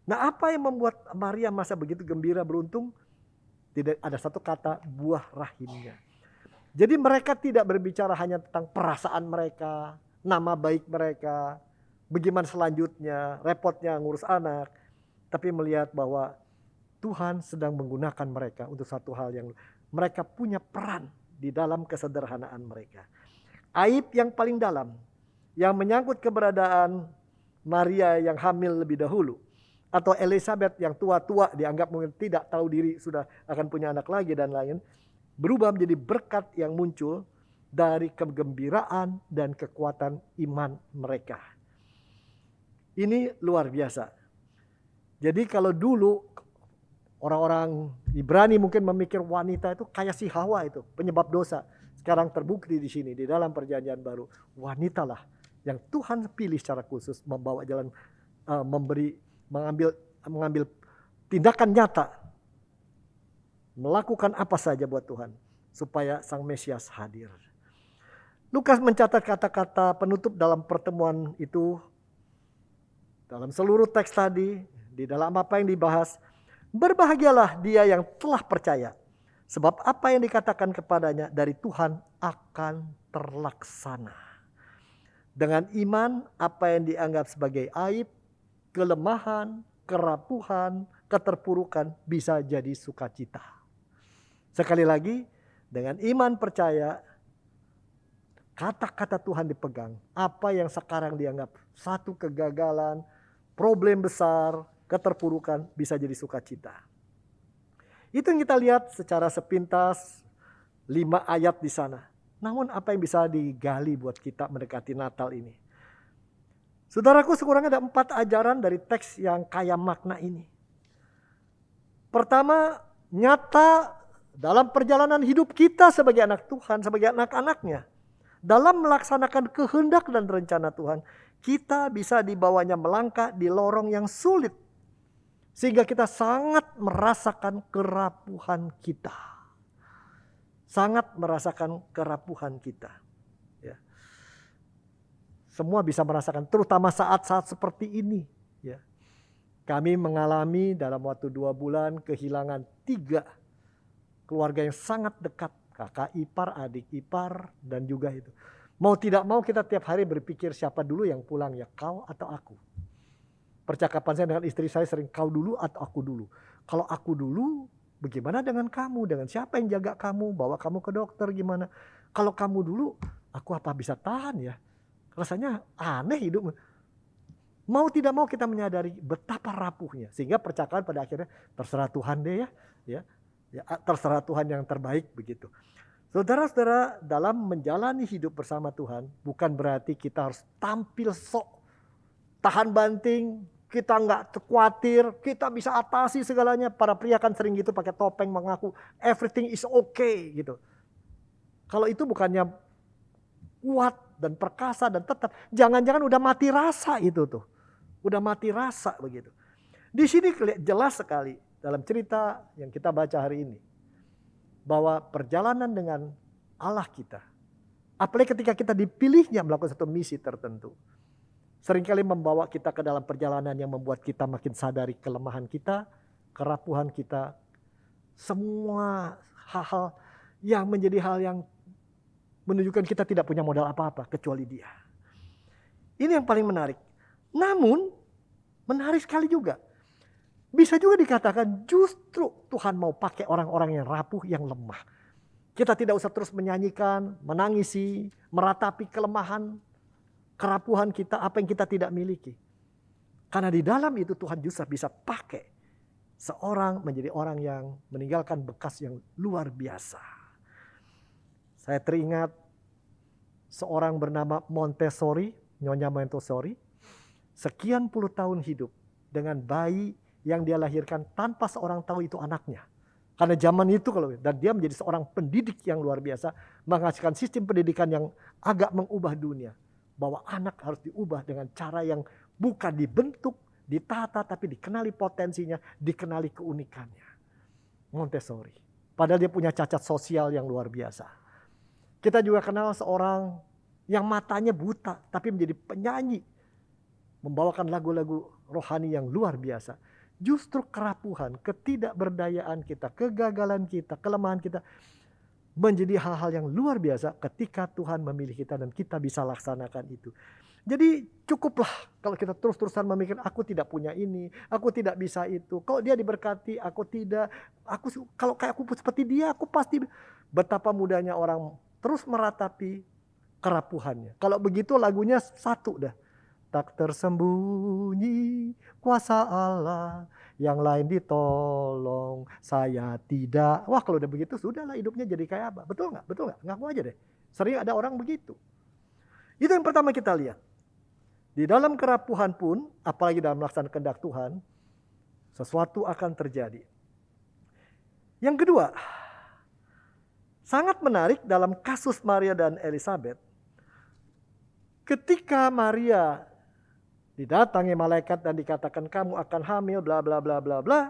Nah, apa yang membuat Maria masa begitu gembira beruntung? Tidak ada satu kata, buah rahimnya. Jadi mereka tidak berbicara hanya tentang perasaan mereka, nama baik mereka, bagaimana selanjutnya, repotnya ngurus anak. tapi melihat bahwa Tuhan sedang menggunakan mereka untuk satu hal yang mereka punya peran di dalam kesederhanaan mereka. Aib yang paling dalam yang menyangkut keberadaan Maria yang hamil lebih dahulu, atau Elizabeth yang tua-tua dianggap mungkin tidak tahu diri sudah akan punya anak lagi dan lain, berubah menjadi berkat yang muncul dari kegembiraan dan kekuatan iman mereka. Ini luar biasa. Jadi kalau dulu orang-orang Ibrani mungkin memikir wanita itu kayak si Hawa itu, penyebab dosa. Sekarang terbukti di sini, di dalam perjanjian baru. Wanitalah yang Tuhan pilih secara khusus membawa jalan, mengambil tindakan nyata. Melakukan apa saja buat Tuhan. Supaya Sang Mesias hadir. Lukas mencatat kata-kata penutup dalam pertemuan itu. Dalam seluruh teks tadi, di dalam apa yang dibahas, berbahagialah dia yang telah percaya. Sebab apa yang dikatakan kepadanya dari Tuhan akan terlaksana. Dengan iman, apa yang dianggap sebagai aib, kelemahan, kerapuhan, keterpurukan bisa jadi sukacita. Sekali lagi, dengan iman percaya, kata-kata Tuhan dipegang. Apa yang sekarang dianggap satu kegagalan, problem besar, keterpurukan bisa jadi sukacita. Itu yang kita lihat secara sepintas 5 ayat di sana. Namun apa yang bisa digali buat kita mendekati Natal ini? Saudaraku, sekurangnya ada 4 ajaran dari teks yang kaya makna ini. Pertama, nyata dalam perjalanan hidup kita sebagai anak Tuhan, sebagai anak-anaknya. Dalam melaksanakan kehendak dan rencana Tuhan, kita bisa dibawanya melangkah di lorong yang sulit. Sehingga kita sangat merasakan kerapuhan kita. Sangat merasakan kerapuhan kita. Ya. Semua bisa merasakan, terutama saat-saat seperti ini. Ya. Kami mengalami dalam waktu 2 bulan kehilangan 3 keluarga yang sangat dekat. Kakak ipar, adik ipar, dan juga itu. Mau tidak mau kita tiap hari berpikir siapa dulu yang pulang, ya kau atau aku. Percakapan saya dengan istri saya sering kau dulu atau aku dulu. Kalau aku dulu, bagaimana dengan kamu? Dengan siapa yang jaga kamu? Bawa kamu ke dokter gimana? Kalau kamu dulu, aku apa bisa tahan ya? Rasanya aneh hidup. Mau tidak mau kita menyadari betapa rapuhnya. Sehingga percakapan pada akhirnya terserah Tuhan deh ya. Ya, terserah Tuhan yang terbaik begitu. Saudara-saudara, dalam menjalani hidup bersama Tuhan bukan berarti kita harus tampil sok, tahan banting, kita nggak khawatir, kita bisa atasi segalanya. Para pria kan sering gitu pakai topeng mengaku everything is okay gitu. Kalau itu bukannya kuat dan perkasa dan tetap, jangan-jangan udah mati rasa itu tuh. Udah mati rasa begitu. Di sini jelas sekali dalam cerita yang kita baca hari ini. Bahwa perjalanan dengan Allah kita. Apalagi ketika kita dipilihnya melakukan satu misi tertentu. Seringkali membawa kita ke dalam perjalanan yang membuat kita makin sadari kelemahan kita. Kerapuhan kita. Semua hal-hal yang menjadi hal yang menunjukkan kita tidak punya modal apa-apa kecuali Dia. Ini yang paling menarik. Namun menarik sekali juga. Bisa juga dikatakan justru Tuhan mau pakai orang-orang yang rapuh, yang lemah. Kita tidak usah terus menyanyikan, menangisi, meratapi kelemahan, kerapuhan kita, apa yang kita tidak miliki. Karena di dalam itu Tuhan justru bisa pakai seorang menjadi orang yang meninggalkan bekas yang luar biasa. Saya teringat seorang bernama Montessori, Nyonya Montessori, sekian puluh tahun hidup dengan bayi yang dia lahirkan tanpa seorang tahu itu anaknya. Karena zaman itu dan dia menjadi seorang pendidik yang luar biasa, menghasilkan sistem pendidikan yang agak mengubah dunia. Bahwa anak harus diubah dengan cara yang bukan dibentuk, ditata, tapi dikenali potensinya, dikenali keunikannya. Montessori. Padahal dia punya cacat sosial yang luar biasa. Kita juga kenal seorang yang matanya buta, tapi menjadi penyanyi. Membawakan lagu-lagu rohani yang luar biasa. Justru kerapuhan, ketidakberdayaan kita, kegagalan kita, kelemahan kita menjadi hal-hal yang luar biasa ketika Tuhan memilih kita dan kita bisa laksanakan itu. Jadi cukuplah kalau kita terus-terusan memikir aku tidak punya ini, aku tidak bisa itu. Kalau dia diberkati, aku tidak. Kalau kayak aku seperti dia, aku pasti. Betapa mudahnya orang terus meratapi kerapuhannya. Kalau begitu lagunya satu dah. Tak tersembunyi kuasa Allah, yang lain ditolong, saya tidak. Wah kalau udah begitu sudahlah hidupnya jadi kayak apa? Betul nggak? Betul nggak? Ngaku aja deh. Sering ada orang begitu. Itu yang pertama kita lihat. Di dalam kerapuhan pun, apalagi dalam melaksanakan kehendak Tuhan, sesuatu akan terjadi. Yang kedua, sangat menarik dalam kasus Maria dan Elizabeth. Ketika Maria didatangi malaikat dan dikatakan kamu akan hamil bla bla bla bla bla,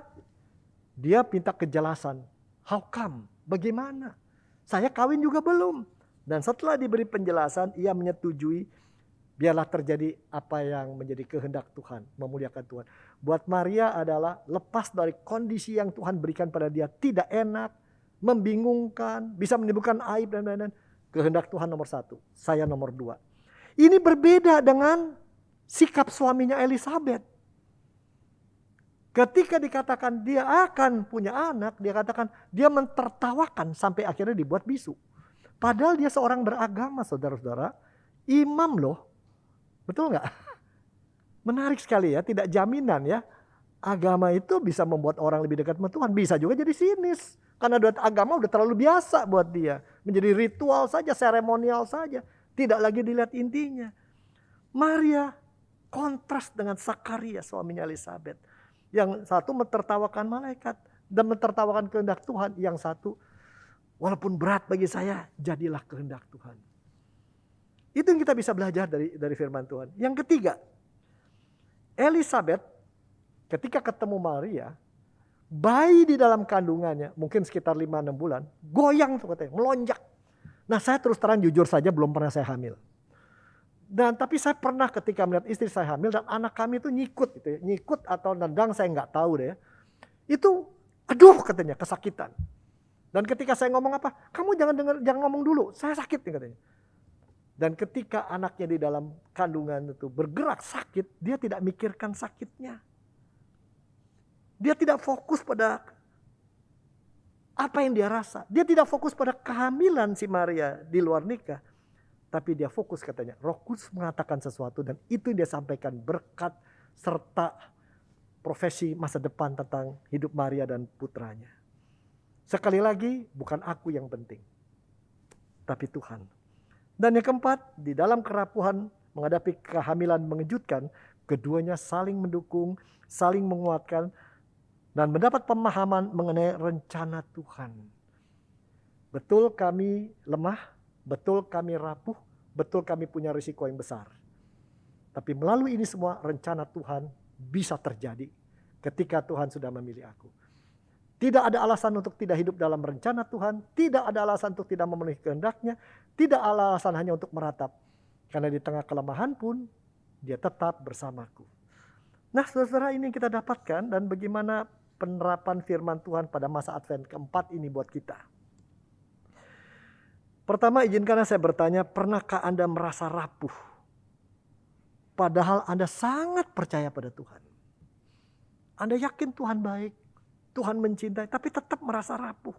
dia minta kejelasan. How come? Bagaimana? Saya kawin juga belum. Dan setelah diberi penjelasan, ia menyetujui biarlah terjadi apa yang menjadi kehendak Tuhan, memuliakan Tuhan. Buat Maria adalah lepas dari kondisi yang Tuhan berikan pada dia, tidak enak, membingungkan, bisa menimbulkan aib dan lain-lain. Kehendak Tuhan nomor 1, saya nomor 2. Ini berbeda dengan sikap suaminya Elizabeth. Ketika dikatakan dia akan punya anak, dia katakan dia mentertawakan sampai akhirnya dibuat bisu. Padahal dia seorang beragama, saudara-saudara, imam loh. Betul nggak? Menarik sekali ya, tidak jaminan ya. Agama itu bisa membuat orang lebih dekat sama Tuhan, bisa juga jadi sinis. Karena agama udah terlalu biasa buat dia. Menjadi ritual saja, seremonial saja. Tidak lagi dilihat intinya. Maria kontras dengan Zakaria suaminya Elizabeth. Yang satu mentertawakan malaikat dan mentertawakan kehendak Tuhan. Yang satu, walaupun berat bagi saya, jadilah kehendak Tuhan. Itu yang kita bisa belajar dari firman Tuhan. Yang ketiga, Elizabeth ketika ketemu Maria, bayi di dalam kandungannya, mungkin sekitar 5-6 bulan, goyang tuh katanya, melonjak. Nah saya terus terang jujur saja belum pernah saya hamil. Tapi saya pernah ketika melihat istri saya hamil dan anak kami itu nyikut gitu ya. Nyikut atau nendang saya nggak tahu deh. Itu aduh katanya kesakitan. Dan ketika saya ngomong apa? Kamu jangan ngomong dulu, saya sakit nih katanya. Dan ketika anaknya di dalam kandungan itu bergerak sakit, dia tidak mikirkan sakitnya. Dia tidak fokus pada apa yang dia rasa. Dia tidak fokus pada kehamilan si Maria di luar nikah. Tapi dia fokus katanya, Roh Kudus mengatakan sesuatu dan itu dia sampaikan berkat serta profesi masa depan tentang hidup Maria dan putranya. Sekali lagi, bukan aku yang penting, tapi Tuhan. Dan yang keempat, di dalam kerapuhan menghadapi kehamilan mengejutkan, keduanya saling mendukung, saling menguatkan, dan mendapat pemahaman mengenai rencana Tuhan. Betul kami lemah, betul kami rapuh, betul kami punya risiko yang besar. Tapi melalui ini semua rencana Tuhan bisa terjadi ketika Tuhan sudah memilih aku. Tidak ada alasan untuk tidak hidup dalam rencana Tuhan, tidak ada alasan untuk tidak memenuhi kehendak-Nya, tidak ada alasan hanya untuk meratap. Karena di tengah kelemahan pun dia tetap bersamaku. Nah saudara ini yang kita dapatkan dan bagaimana penerapan firman Tuhan pada masa Advent keempat ini buat kita. Pertama izinkan saya bertanya, pernahkah Anda merasa rapuh? Padahal Anda sangat percaya pada Tuhan. Anda yakin Tuhan baik, Tuhan mencintai, tapi tetap merasa rapuh.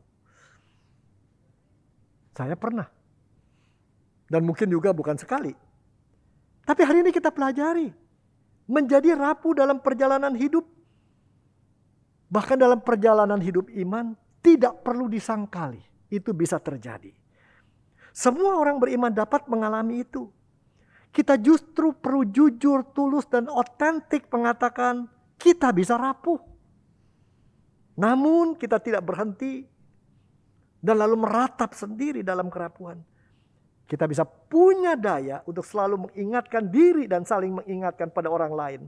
Saya pernah. Dan mungkin juga bukan sekali. Tapi hari ini kita pelajari. Menjadi rapuh dalam perjalanan hidup. Bahkan dalam perjalanan hidup iman, tidak perlu disangkali. Itu bisa terjadi. Semua orang beriman dapat mengalami itu. Kita justru perlu jujur, tulus, dan otentik mengatakan kita bisa rapuh. Namun kita tidak berhenti dan lalu meratap sendiri dalam kerapuhan. Kita bisa punya daya untuk selalu mengingatkan diri dan saling mengingatkan pada orang lain.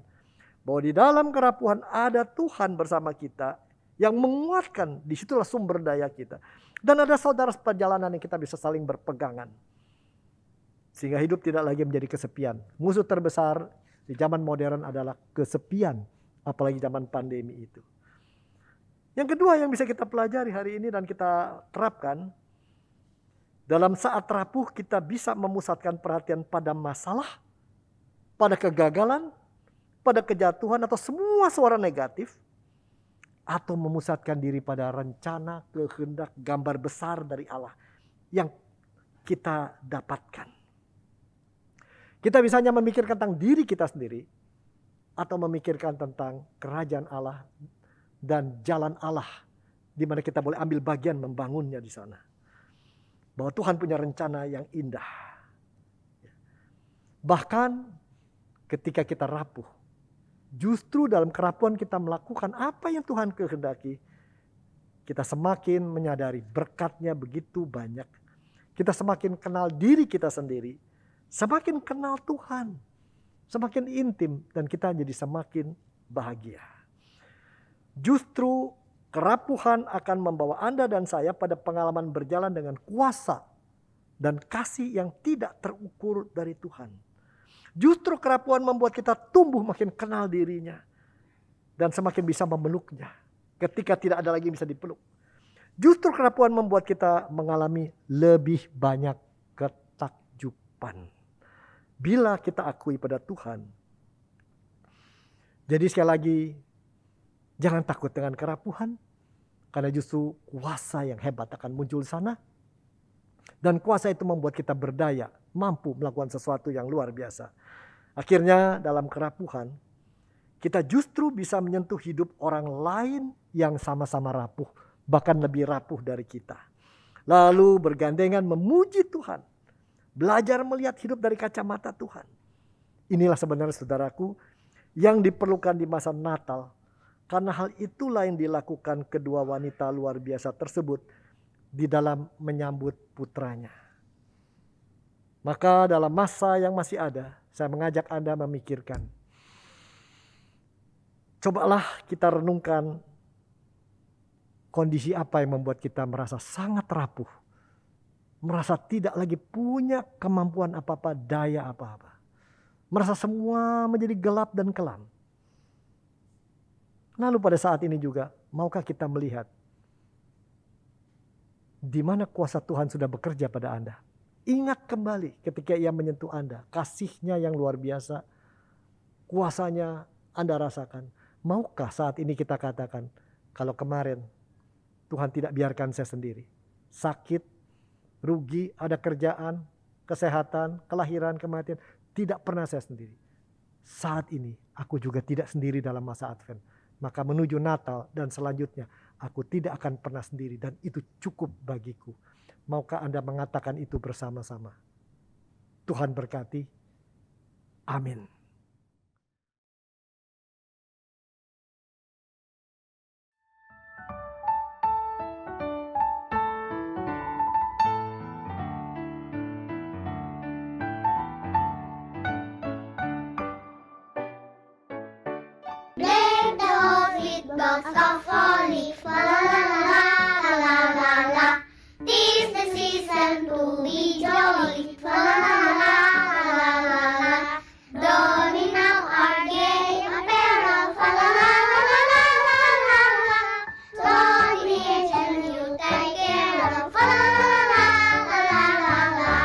Bahwa di dalam kerapuhan ada Tuhan bersama kita yang menguatkan, disitulah sumber daya kita. Dan ada saudara perjalanan yang kita bisa saling berpegangan. Sehingga hidup tidak lagi menjadi kesepian. Musuh terbesar di zaman modern adalah kesepian. Apalagi zaman pandemi itu. Yang kedua yang bisa kita pelajari hari ini dan kita terapkan. Dalam saat rapuh kita bisa memusatkan perhatian pada masalah, pada kegagalan, pada kejatuhan atau semua suara negatif. Atau memusatkan diri pada rencana, kehendak, gambar besar dari Allah yang kita dapatkan. Kita bisa hanya memikirkan tentang diri kita sendiri atau memikirkan tentang kerajaan Allah dan jalan Allah di mana kita boleh ambil bagian membangunnya di sana. Bahwa Tuhan punya rencana yang indah. Bahkan ketika kita rapuh, justru dalam kerapuhan kita melakukan apa yang Tuhan kehendaki, kita semakin menyadari berkatnya begitu banyak. Kita semakin kenal diri kita sendiri, semakin kenal Tuhan, semakin intim, dan kita jadi semakin bahagia. Justru kerapuhan akan membawa Anda dan saya pada pengalaman berjalan dengan kuasa dan kasih yang tidak terukur dari Tuhan. Justru kerapuhan membuat kita tumbuh makin kenal dirinya dan semakin bisa memeluknya ketika tidak ada lagi yang bisa dipeluk. Justru kerapuhan membuat kita mengalami lebih banyak ketakjuban bila kita akui pada Tuhan. Jadi sekali lagi, jangan takut dengan kerapuhan, karena justru kuasa yang hebat akan muncul di sana. Dan kuasa itu membuat kita berdaya, mampu melakukan sesuatu yang luar biasa. Akhirnya dalam kerapuhan, kita justru bisa menyentuh hidup orang lain yang sama-sama rapuh, bahkan lebih rapuh dari kita. Lalu bergandengan memuji Tuhan, belajar melihat hidup dari kacamata Tuhan. Inilah sebenarnya saudaraku yang diperlukan di masa Natal. Karena hal itulah yang dilakukan kedua wanita luar biasa tersebut di dalam menyambut putranya. Maka dalam masa yang masih ada, saya mengajak Anda memikirkan. Cobalah kita renungkan kondisi apa yang membuat kita merasa sangat rapuh. Merasa tidak lagi punya kemampuan apa-apa, daya apa-apa. Merasa semua menjadi gelap dan kelam. Lalu pada saat ini juga, maukah kita melihat di mana kuasa Tuhan sudah bekerja pada Anda? Ingat kembali ketika Ia menyentuh Anda, kasih-Nya yang luar biasa, kuasanya Anda rasakan. Maukah saat ini kita katakan, kalau kemarin Tuhan tidak biarkan saya sendiri, sakit, rugi, ada kerjaan, kesehatan, kelahiran, kematian, tidak pernah saya sendiri. Saat ini aku juga tidak sendiri dalam masa Advent. Maka menuju Natal dan selanjutnya aku tidak akan pernah sendiri dan itu cukup bagiku. Maukah Anda mengatakan itu bersama-sama? Tuhan berkati. Amin. Box of olive, la la la la la la la. 'Tis the season to be jolly, la la la la la la. Donning now our gay apparel, la la la la la la la la. Don't be and you take care of, la la la la la la la.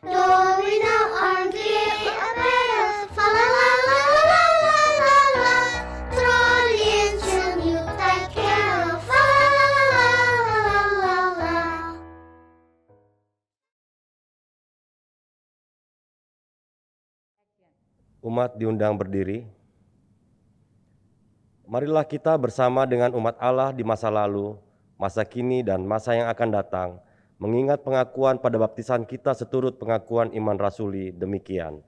Don't we know our Umat diundang berdiri. Marilah kita bersama dengan umat Allah di masa lalu, masa kini, dan masa yang akan datang, mengingat pengakuan pada baptisan kita seturut pengakuan iman rasuli demikian.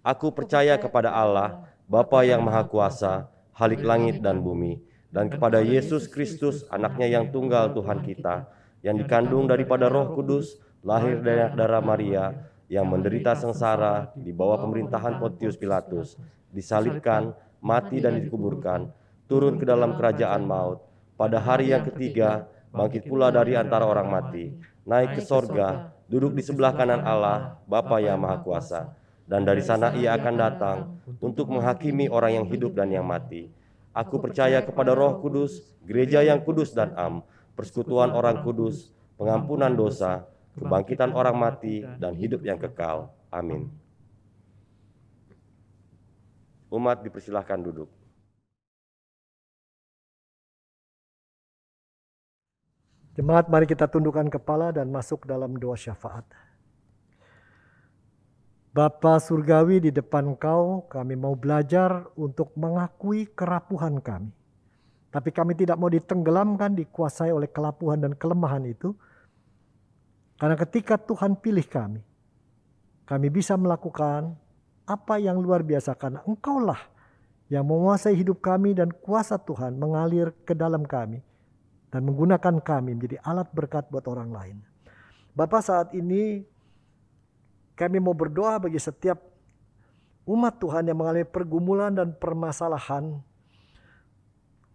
Aku percaya kepada Allah, Bapa yang Maha Kuasa, Khalik langit dan bumi, dan kepada Yesus Kristus, anaknya yang tunggal Tuhan kita, yang dikandung daripada Roh Kudus, lahir dari darah Maria, yang menderita sengsara di bawah pemerintahan Pontius Pilatus, disalibkan, mati dan dikuburkan, turun ke dalam kerajaan maut, pada hari yang ketiga bangkit pula dari antara orang mati, naik ke sorga, duduk di sebelah kanan Allah, Bapa yang Maha Kuasa, dan dari sana ia akan datang untuk menghakimi orang yang hidup dan yang mati. Aku percaya kepada Roh Kudus, gereja yang kudus dan am, persekutuan orang kudus, pengampunan dosa, kebangkitan orang mati, dan hidup yang kekal. Amin. Umat dipersilahkan duduk. Jemaat, mari kita tundukkan kepala dan masuk dalam doa syafaat. Bapa Surgawi, di depan Kau kami mau belajar untuk mengakui kerapuhan kami. Tapi kami tidak mau ditenggelamkan, dikuasai oleh kelapuhan dan kelemahan itu. Karena ketika Tuhan pilih kami bisa melakukan apa yang luar biasa karena Engkaulah yang menguasai hidup kami dan kuasa Tuhan mengalir ke dalam kami dan menggunakan kami menjadi alat berkat buat orang lain. Bapa, saat ini kami mau berdoa bagi setiap umat Tuhan yang mengalami pergumulan dan permasalahan,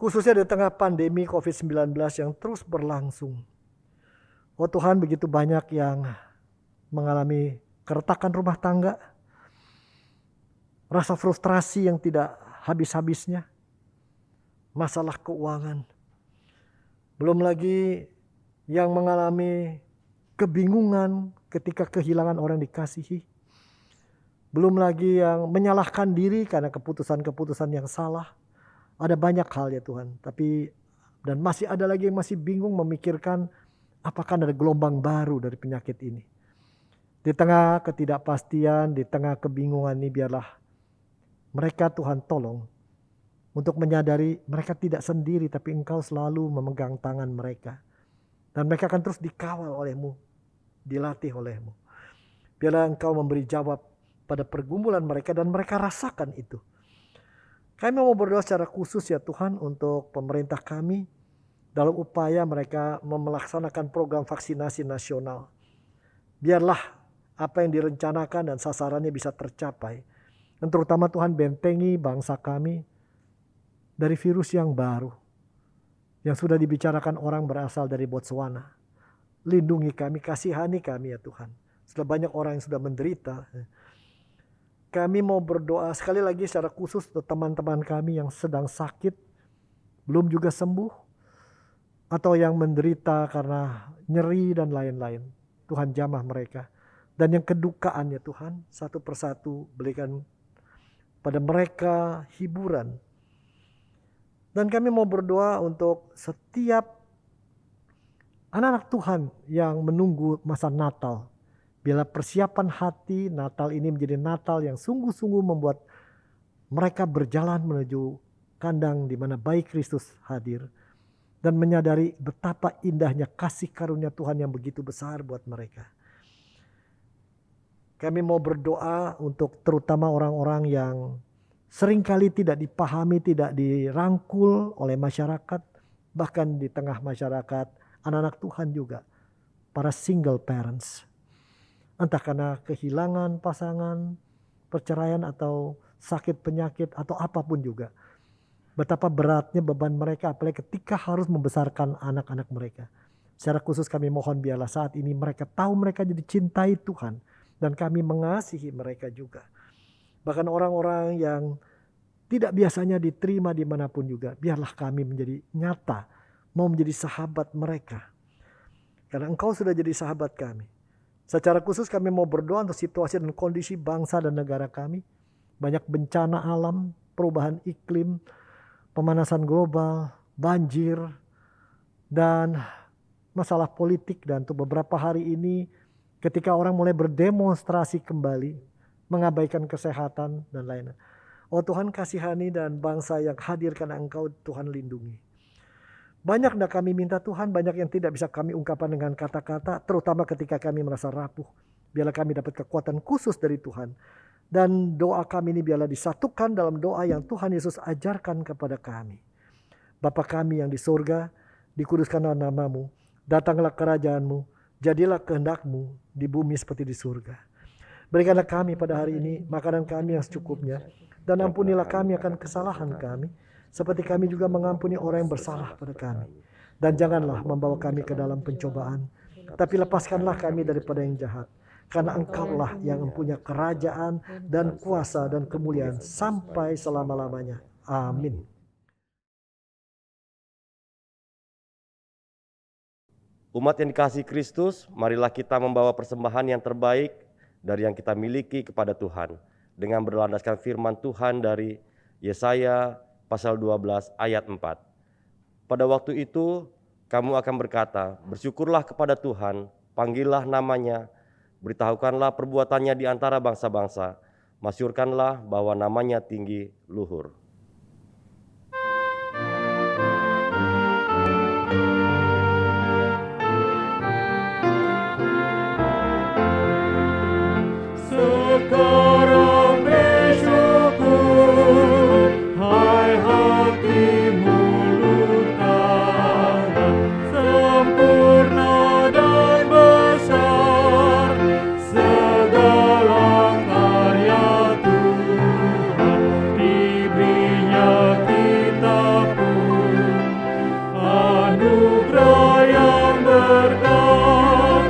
khususnya di tengah pandemi COVID-19 yang terus berlangsung. Oh Tuhan, begitu banyak yang mengalami keretakan rumah tangga, rasa frustrasi yang tidak habis-habisnya, masalah keuangan. Belum lagi yang mengalami kebingungan ketika kehilangan orang dikasihi. Belum lagi yang menyalahkan diri karena keputusan-keputusan yang salah. Ada banyak hal ya Tuhan. Dan masih ada lagi yang masih bingung memikirkan apakah ada gelombang baru dari penyakit ini. Di tengah ketidakpastian, di tengah kebingungan ini, biarlah mereka Tuhan tolong untuk menyadari mereka tidak sendiri, tapi Engkau selalu memegang tangan mereka. Dan mereka akan terus dikawal oleh-Mu, dilatih oleh-Mu. Biarlah Engkau memberi jawab pada pergumulan mereka dan mereka rasakan itu. Kami mau berdoa secara khusus ya Tuhan untuk pemerintah kami dalam upaya mereka melaksanakan program vaksinasi nasional. Biarlah apa yang direncanakan dan sasarannya bisa tercapai. Dan terutama Tuhan bentengi bangsa kami dari virus yang baru, yang sudah dibicarakan orang berasal dari Botswana. Lindungi kami, kasihani kami ya Tuhan. Sudah banyak orang yang sudah menderita. Kami mau berdoa sekali lagi secara khusus untuk teman-teman kami yang sedang sakit, belum juga sembuh, atau yang menderita karena nyeri dan lain-lain. Tuhan jamah mereka. Dan yang kedukaan ya Tuhan, satu persatu berikan pada mereka hiburan. Dan kami mau berdoa untuk setiap anak-anak Tuhan yang menunggu masa Natal. Bila persiapan hati Natal ini menjadi Natal yang sungguh-sungguh membuat mereka berjalan menuju kandang di mana bayi Kristus hadir. Dan menyadari betapa indahnya kasih karunia Tuhan yang begitu besar buat mereka. Kami mau berdoa untuk terutama orang-orang yang seringkali tidak dipahami, tidak dirangkul oleh masyarakat. Bahkan di tengah masyarakat, anak-anak Tuhan juga. Para single parents. Entah karena kehilangan pasangan, perceraian atau sakit penyakit atau apapun juga. Betapa beratnya beban mereka apalagi ketika harus membesarkan anak-anak mereka. Secara khusus kami mohon biarlah saat ini mereka tahu mereka jadi cintai Tuhan. Dan kami mengasihi mereka juga. Bahkan orang-orang yang tidak biasanya diterima dimanapun juga. Biarlah kami menjadi nyata. Mau menjadi sahabat mereka. Karena Engkau sudah jadi sahabat kami. Secara khusus kami mau berdoa untuk situasi dan kondisi bangsa dan negara kami. Banyak bencana alam, perubahan iklim, pemanasan global, banjir, dan masalah politik. Dan untuk beberapa hari ini ketika orang mulai berdemonstrasi kembali, mengabaikan kesehatan dan lainnya. Oh Tuhan, kasihani dan bangsa yang hadir karena Engkau Tuhan lindungi. Banyak yang kami minta Tuhan, banyak yang tidak bisa kami ungkapkan dengan kata-kata, terutama ketika kami merasa rapuh. Biarlah kami dapat kekuatan khusus dari Tuhan. Dan doa kami ini biarlah disatukan dalam doa yang Tuhan Yesus ajarkan kepada kami. Bapa kami yang di surga, dikuduskanlah namamu, datanglah kerajaanmu, jadilah kehendak-Mu di bumi seperti di surga. Berikanlah kami pada hari ini makanan kami yang secukupnya, dan ampunilah kami akan kesalahan kami, seperti kami juga mengampuni orang yang bersalah pada kami. Dan janganlah membawa kami ke dalam pencobaan, tapi lepaskanlah kami daripada yang jahat. Karena Engkaulah yang mempunyai kerajaan dan kuasa dan kemuliaan sampai selama-lamanya. Amin. Umat yang dikasihi Kristus, marilah kita membawa persembahan yang terbaik dari yang kita miliki kepada Tuhan dengan berlandaskan firman Tuhan dari Yesaya pasal 12 ayat 4. Pada waktu itu kamu akan berkata, bersyukurlah kepada Tuhan, panggillah namanya, beritahukanlah perbuatannya di antara bangsa-bangsa, masyurkanlah bahwa namanya tinggi luhur. Sekarang bersyukur, hai hati mulut tangan, sempurna dan besar segala karya Tuhan, diberinya kita pun anugerah yang berkah,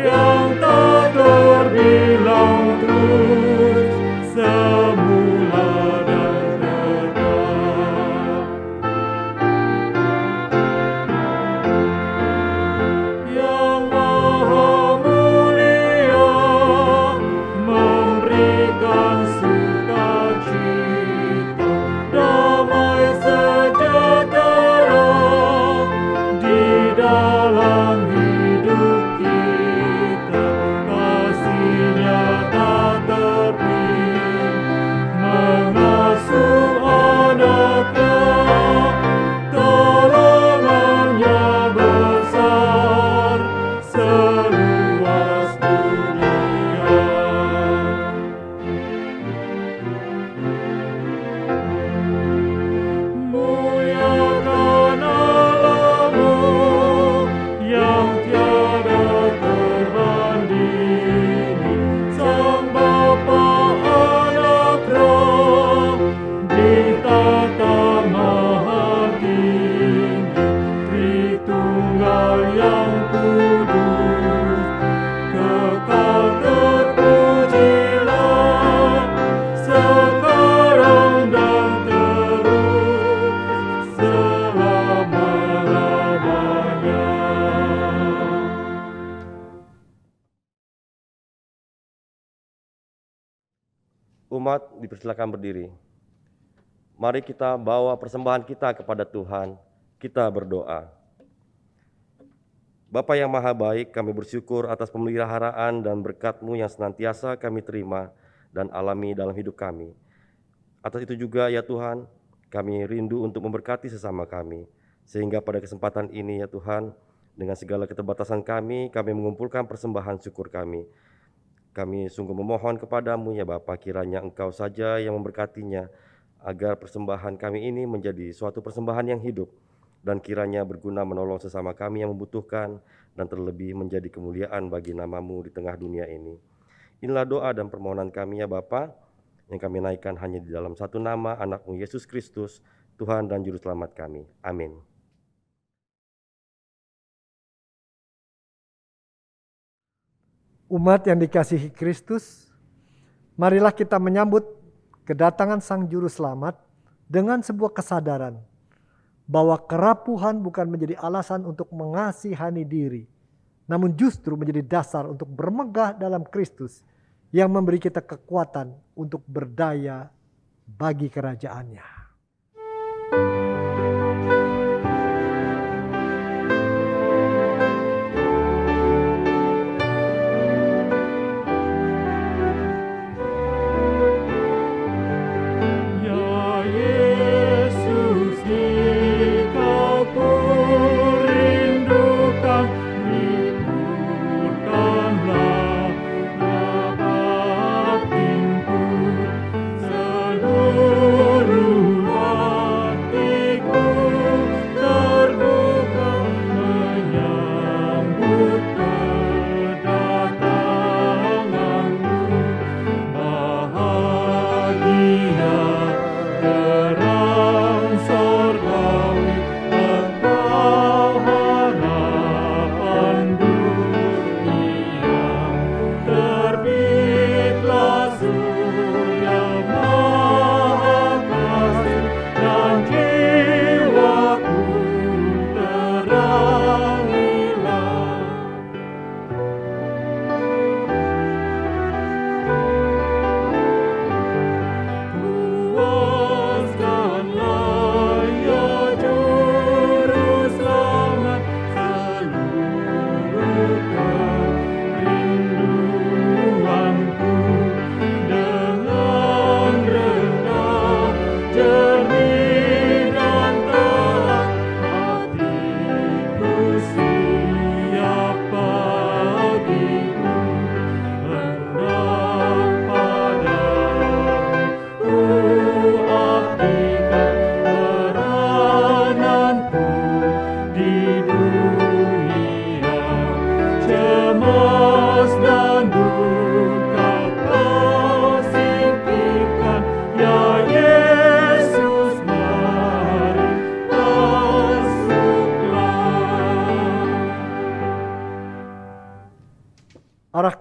yang tak terbilang terus semula dan tetap. Yang Maha Mulia memberikan sukacita, damai sejahtera di dalam hidup kita. Kasih-Nya tak terpilih, mengasuh anak-Nya, tolongan-Nya besar seluas dunia. Muliakan Allah-Mu yang tiada terbandingi, Sang Bapa Anak Roh, ditata maha tinggi, Tritunggal yang kudus, kekal terpujilah, sekarang dan terus selama-lamanya. Umat dipersilakan berdiri. Mari kita bawa persembahan kita kepada Tuhan. Kita berdoa. Bapa yang maha baik, kami bersyukur atas pemeliharaan dan berkat-Mu yang senantiasa kami terima dan alami dalam hidup kami. Atas itu juga ya Tuhan, kami rindu untuk memberkati sesama kami. Sehingga pada kesempatan ini ya Tuhan, dengan segala keterbatasan kami mengumpulkan persembahan syukur kami. Kami sungguh memohon kepadamu ya Bapa, kiranya Engkau saja yang memberkatinya, agar persembahan kami ini menjadi suatu persembahan yang hidup, dan kiranya berguna menolong sesama kami yang membutuhkan, dan terlebih menjadi kemuliaan bagi nama-Mu di tengah dunia ini. Inilah doa dan permohonan kami ya Bapa, yang kami naikkan hanya di dalam satu nama anak-Mu Yesus Kristus, Tuhan dan Juru Selamat kami. Amin. Umat yang dikasihi Kristus, marilah kita menyambut kedatangan Sang Juru Selamat dengan sebuah kesadaran bahwa kerapuhan bukan menjadi alasan untuk mengasihani diri, namun justru menjadi dasar untuk bermegah dalam Kristus yang memberi kita kekuatan untuk berdaya bagi kerajaan-Nya.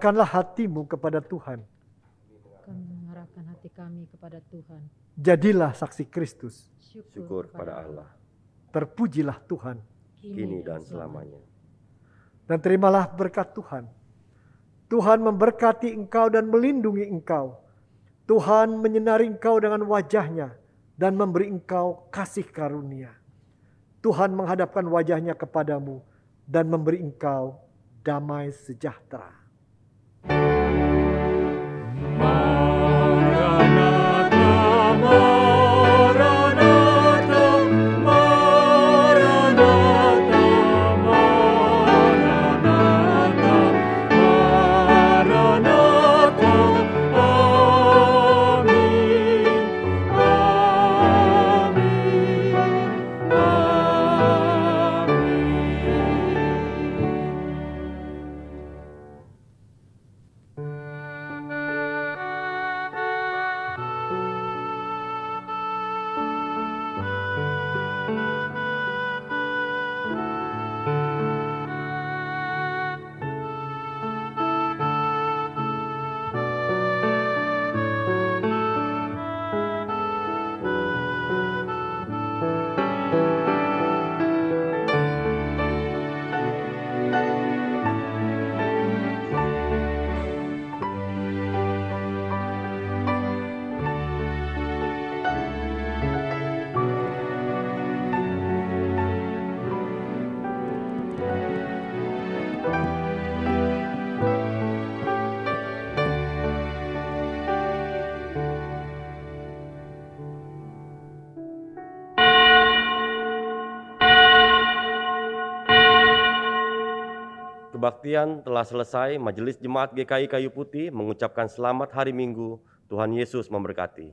Arahkanlah hatimu kepada Tuhan. Kami mengarahkan hati kami kepada Tuhan. Jadilah saksi Kristus. Syukur kepada Allah, Terpujilah Tuhan. kini dan selamanya. Dan terimalah berkat Tuhan. Tuhan memberkati engkau dan melindungi engkau. Tuhan menyinari engkau dengan wajah-Nya dan memberi engkau kasih karunia. Tuhan menghadapkan wajah-Nya kepadamu dan memberi engkau damai sejahtera. Kebaktian telah selesai. Majelis Jemaat GKI Kayu Putih mengucapkan selamat hari Minggu. Tuhan Yesus memberkati.